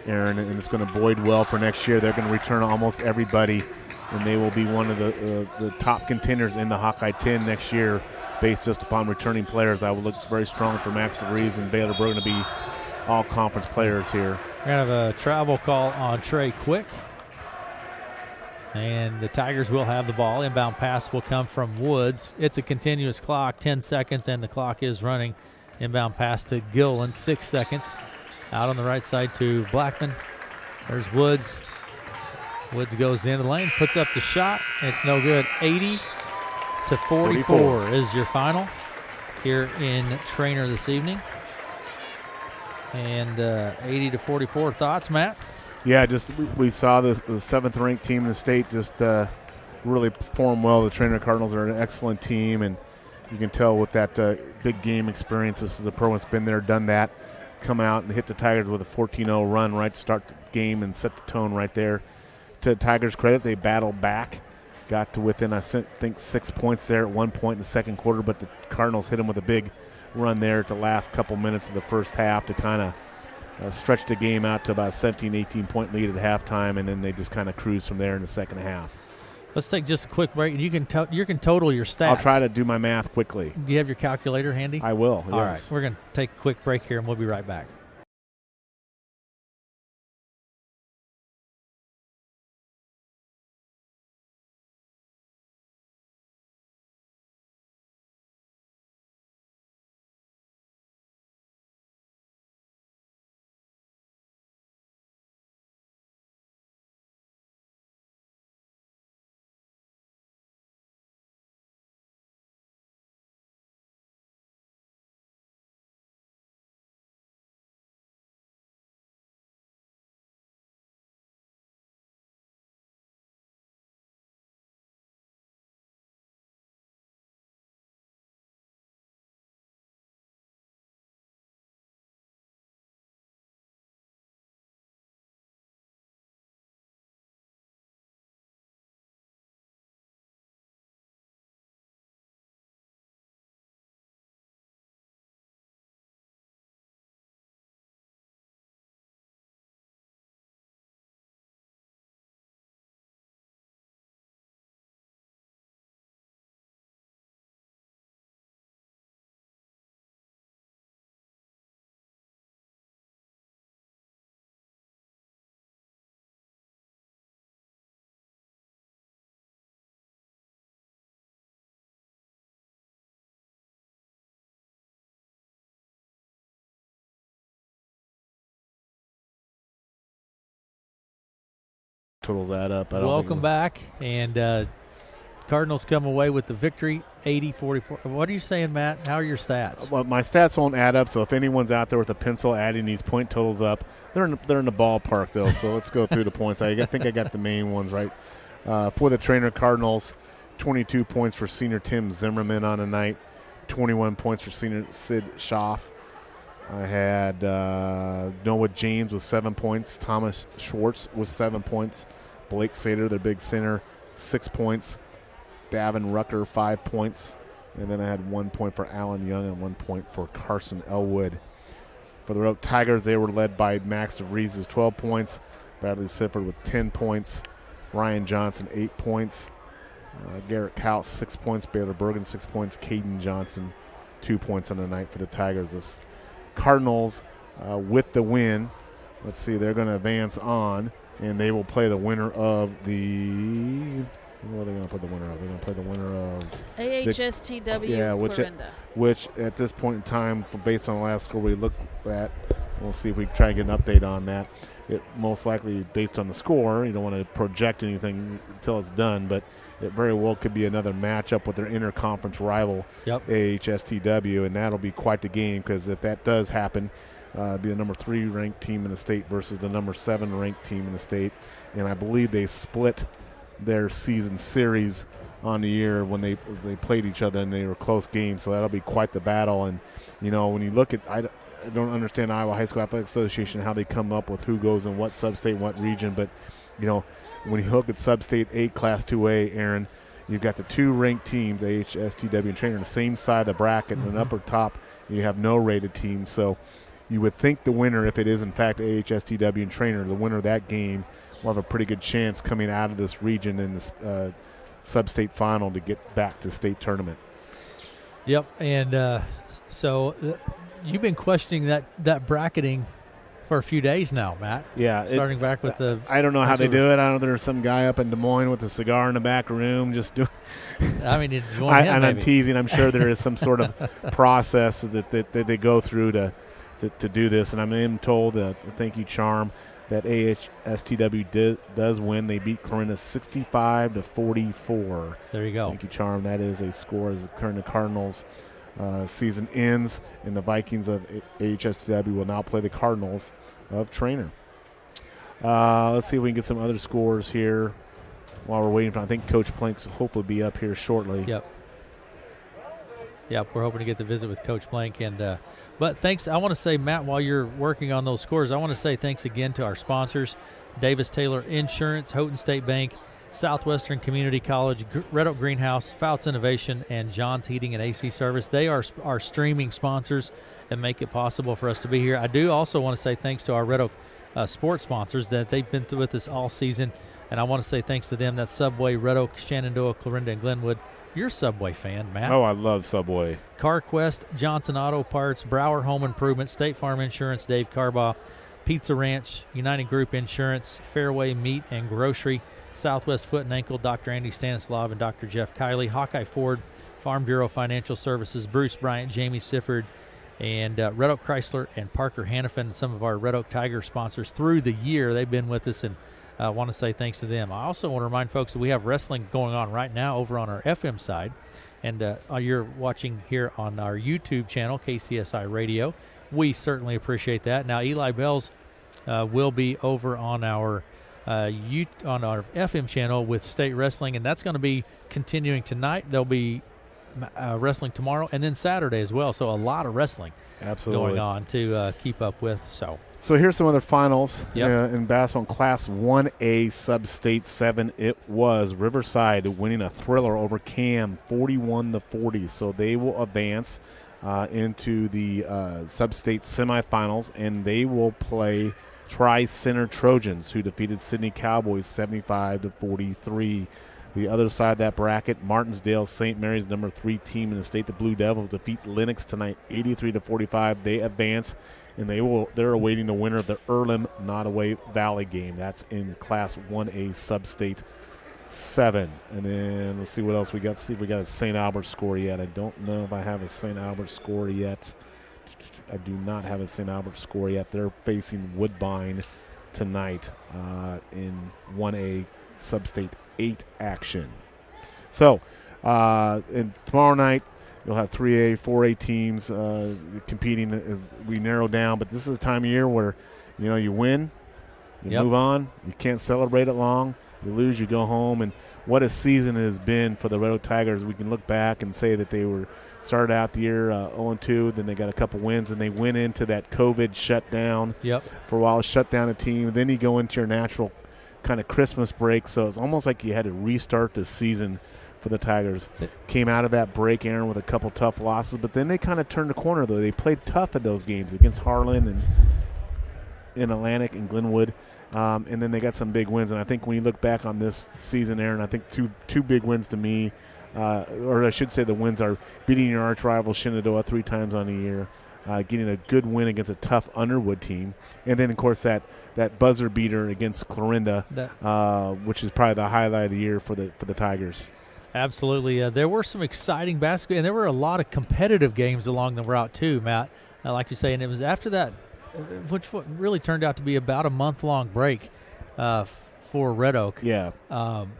Aaron, and it's going to bode well for next year. They're going to return almost everybody, and they will be one of the top contenders in the Hawkeye 10 next year based just upon returning players. I would look very strong for Max DeVries and Baylor. We're going to be all conference players here. We're going to have a travel call on Trey Quick. And the Tigers will have the ball. Inbound pass will come from Woods. It's a continuous clock, 10 seconds, and the clock is running. Inbound pass to Gillen, 6 seconds. Out on the right side to Blackman. There's Woods. Woods goes into the lane, puts up the shot. It's no good. 80-44 is your final here in Treynor this evening. And 80-44. Thoughts, Matt? Yeah, just we saw the seventh-ranked team in the state just really perform well. The Treynor Cardinals are an excellent team, and you can tell with that big game experience, this is a program that's been there, done that, come out and hit the Tigers with a 14-0 run right to start the game and set the tone right there. To the Tigers' credit, they battled back, got to within, I think, 6 points there at one point in the second quarter, but the Cardinals hit them with a big run there at the last couple minutes of the first half to kind of stretch the game out to about a 17, 18-point lead at halftime, and then they just kind of cruise from there in the second half. Let's take just a quick break, and you can total your stats. I'll try to do my math quickly. Do you have your calculator handy? I will, yes. All right, we're going to take a quick break here, and we'll be right back. totals add up. Welcome back. And Cardinals come away with the victory, 80-44. What are you saying, Matt? How are your stats? Well, my stats won't add up, so if anyone's out there with a pencil adding these point totals up, they're in the ballpark, though, so let's go through the points. I think I got the main ones right. For the Treynor Cardinals, 22 points for senior Tim Zimmerman on the night, 21 points for senior Sid Schaff. I had Noah James with 7 points. Thomas Schwartz with 7 points. Blake Sater, their big center, 6 points. Davin Rucker, 5 points. And then I had 1 point for Alan Young and 1 point for Carson Elwood. For the Red Oak Tigers, they were led by Max DeVries, 12 points. Bradley Sifford with 10 points. Ryan Johnson, 8 points. Garrett Couch, 6 points. Baylor Bergen, 6 points. Caden Johnson, 2 points on the night for the Tigers. This Cardinals, with the win, let's see, they're going to advance on, and they will play the winner of the – what are they going to play the winner of? They're going to play the winner of AHSTW Clarinda. Which at this point in time, based on the last score we looked at, we'll see if we try and get an update on that. It most likely, based on the score, you don't want to project anything until it's done, but it very well could be another matchup with their interconference rival, AHSTW, and that'll be quite the game because if that does happen, be the number 3 ranked team in the state versus the number 7 ranked team in the state. And I believe they split their season series on the year when they played each other, and they were close games, so that'll be quite the battle. And, you know, when you look at – I don't understand Iowa High School Athletic Association, how they come up with who goes in what sub-state, what region, but, you know, when you look at sub-state 8 Class 2A, Aaron, you've got the 2 ranked teams, AHSTW and Treynor, on the same side of the bracket, and upper top you have no rated teams. So you would think the winner, if it is in fact AHSTW and Treynor, the winner of that game will have a pretty good chance coming out of this region in the sub-state final to get back to state tournament. Yep, and so you've been questioning that bracketing for a few days now, Matt. Yeah. Starting back with the – I don't know how they do it. I know there's some guy up in Des Moines with a cigar in the back room just doing – I mean, join him, and maybe. I'm teasing. I'm sure there is some sort of process that they go through to do this. And I'm told, thank you, Charm, that AHSTW does win. They beat Clarinda 65-44. There you go. Thank you, Charm. That is a score as the Clarinda Cardinals season ends, and the Vikings of AHSTW will now play the Cardinals of Treynor. Let's see if we can get some other scores here while we're waiting for. I think Coach Plank will hopefully be up here shortly. Yep, we're hoping to get to visit with Coach Plank. But thanks. I want to say, Matt, while you're working on those scores, I want to say thanks again to our sponsors, Davis Taylor Insurance, Houghton State Bank, Southwestern Community College, Red Oak Greenhouse, Fouts Innovation, and John's Heating and AC Service. They are our streaming sponsors and make it possible for us to be here. I do also want to say thanks to our Red Oak sports sponsors that they've been with us all season, and I want to say thanks to them. That's Subway, Red Oak, Shenandoah, Clarinda, and Glenwood. You're a Subway fan, Matt. Oh, I love Subway. CarQuest, Johnson Auto Parts, Brower Home Improvement, State Farm Insurance, Dave Carbaugh, Pizza Ranch, United Group Insurance, Fairway Meat and Grocery, Southwest Foot and Ankle, Dr. Andy Stanislav and Dr. Jeff Kiley, Hawkeye Ford, Farm Bureau Financial Services, Bruce Bryant, Jamie Sifford, and Red Oak Chrysler and Parker Hannafin, some of our Red Oak Tiger sponsors through the year. They've been with us, and I want to say thanks to them. I also want to remind folks that we have wrestling going on right now over on our FM side, and you're watching here on our YouTube channel, KCSI Radio. We certainly appreciate that. Now, Eli Bells will be over on our on our FM channel with state wrestling, and that's going to be continuing tonight. There'll be wrestling tomorrow and then Saturday as well. So a lot of wrestling going on to keep up with. So here's some other finals in basketball. Class 1A Sub-State 7, it was Riverside winning a thriller over Cam 41-40. So they will advance into the Sub-State semifinals, and they will play Tri-Center Trojans, who defeated Sydney Cowboys 75-43. The other side of that bracket, Martinsdale St. Mary's, number 3 team in the state. The Blue Devils defeat Lenox tonight 83-45. They advance, and they're awaiting the winner of the Earlham Nottoway Valley game. That's in Class 1A Sub-State 7. And then let's see what else we got. See if we got a St. Albert score yet. I don't know if I have a St. Albert score yet. I do not have a St. Albert score yet. They're facing Woodbine tonight in 1A Sub-State 8 action. So, and tomorrow night, you'll have 3A, 4A teams competing as we narrow down. But this is a time of year where, you win, you move on. You can't celebrate it long. You lose, you go home. And what a season it has been for the Red Oak Tigers. We can look back and say that they started out the year 0-2, then they got a couple wins, and they went into that COVID shutdown for a while, shut down a team. Then you go into your natural kind of Christmas break. So it's almost like you had to restart the season for the Tigers. Came out of that break, Aaron, with a couple tough losses, but then they kind of turned the corner, though. They played tough in those games against Harlan and in Atlantic and Glenwood, and then they got some big wins. And I think when you look back on this season, Aaron, I think two big wins to me, or I should say the wins are beating your arch rival Shenandoah 3 times on the year, getting a good win against a tough Underwood team, and then, of course, that buzzer beater against Clarinda, which is probably the highlight of the year for the Tigers. Absolutely. There were some exciting basketball, and there were a lot of competitive games along the route too, Matt, like you say. And it was after that, which really turned out to be about a month-long break for Red Oak. Yeah.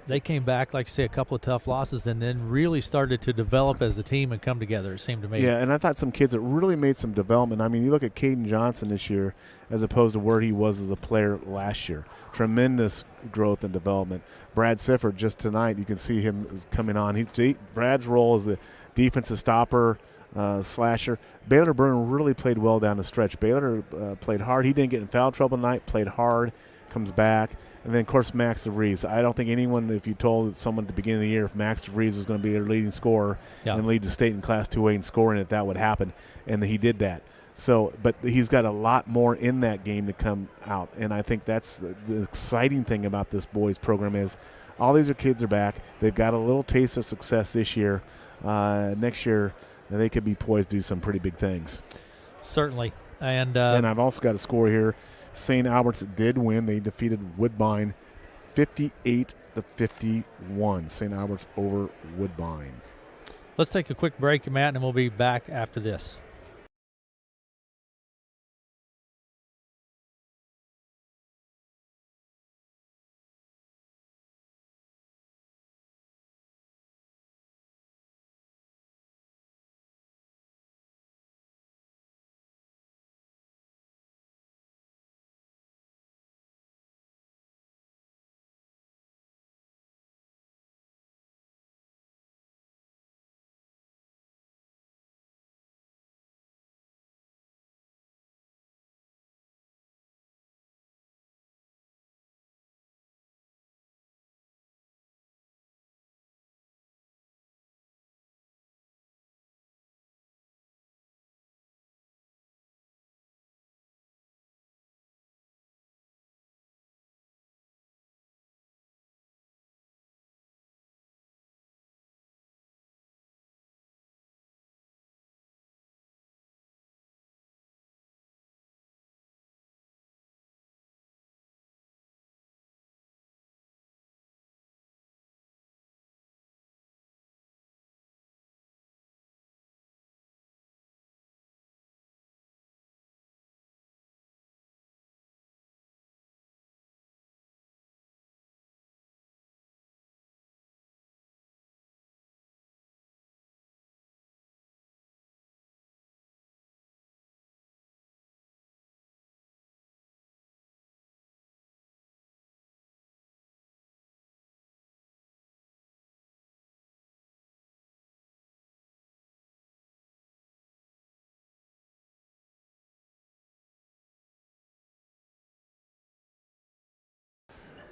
They came back, like you say, a couple of tough losses, and then really started to develop as a team and come together, it seemed to me. Yeah, and I thought some kids that really made some development. I mean, you look at Caden Johnson this year as opposed to where he was as a player last year. Tremendous growth and development. Brad Sifford, just tonight, you can see him coming on. Brad's role as a defensive stopper, slasher. Baylor Byrne really played well down the stretch. Baylor played hard. He didn't get in foul trouble tonight, played hard, comes back. And then, of course, Max DeVries. I don't think anyone, if you told someone at the beginning of the year if Max DeVries was going to be their leading scorer and lead the state in Class 2A in scoring, that would happen. And he did that. So, but he's got a lot more in that game to come out. And I think that's the exciting thing about this boys program is all these kids are back. They've got a little taste of success this year. Next year, they could be poised to do some pretty big things. Certainly. And I've also got a score here. St. Albert's did win. They defeated Woodbine 58-51. St. Albert's over Woodbine. Let's take a quick break, Matt, and we'll be back after this.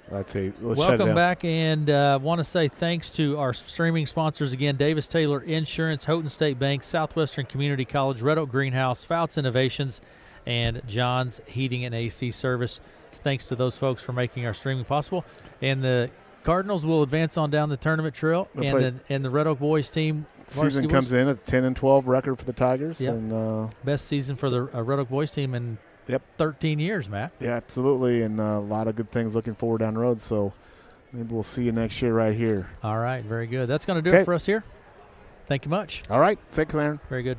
Welcome back, and want to say thanks to our streaming sponsors again: Davis Taylor Insurance, Houghton State Bank, Southwestern Community College, Red Oak Greenhouse, Fouts Innovations, and John's Heating and AC Service. Thanks to those folks for making our streaming possible. And the Cardinals will advance on down the tournament trail, and the Red Oak boys team. Season comes in at 10-12 record for the Tigers, and best season for the Red Oak boys team in 13 years, Matt. Yeah, absolutely, and a lot of good things looking forward down the road. So maybe we'll see you next year right here. All right, very good. That's going to do it for us here. Thank you much. All right, thanks, Aaron. Very good.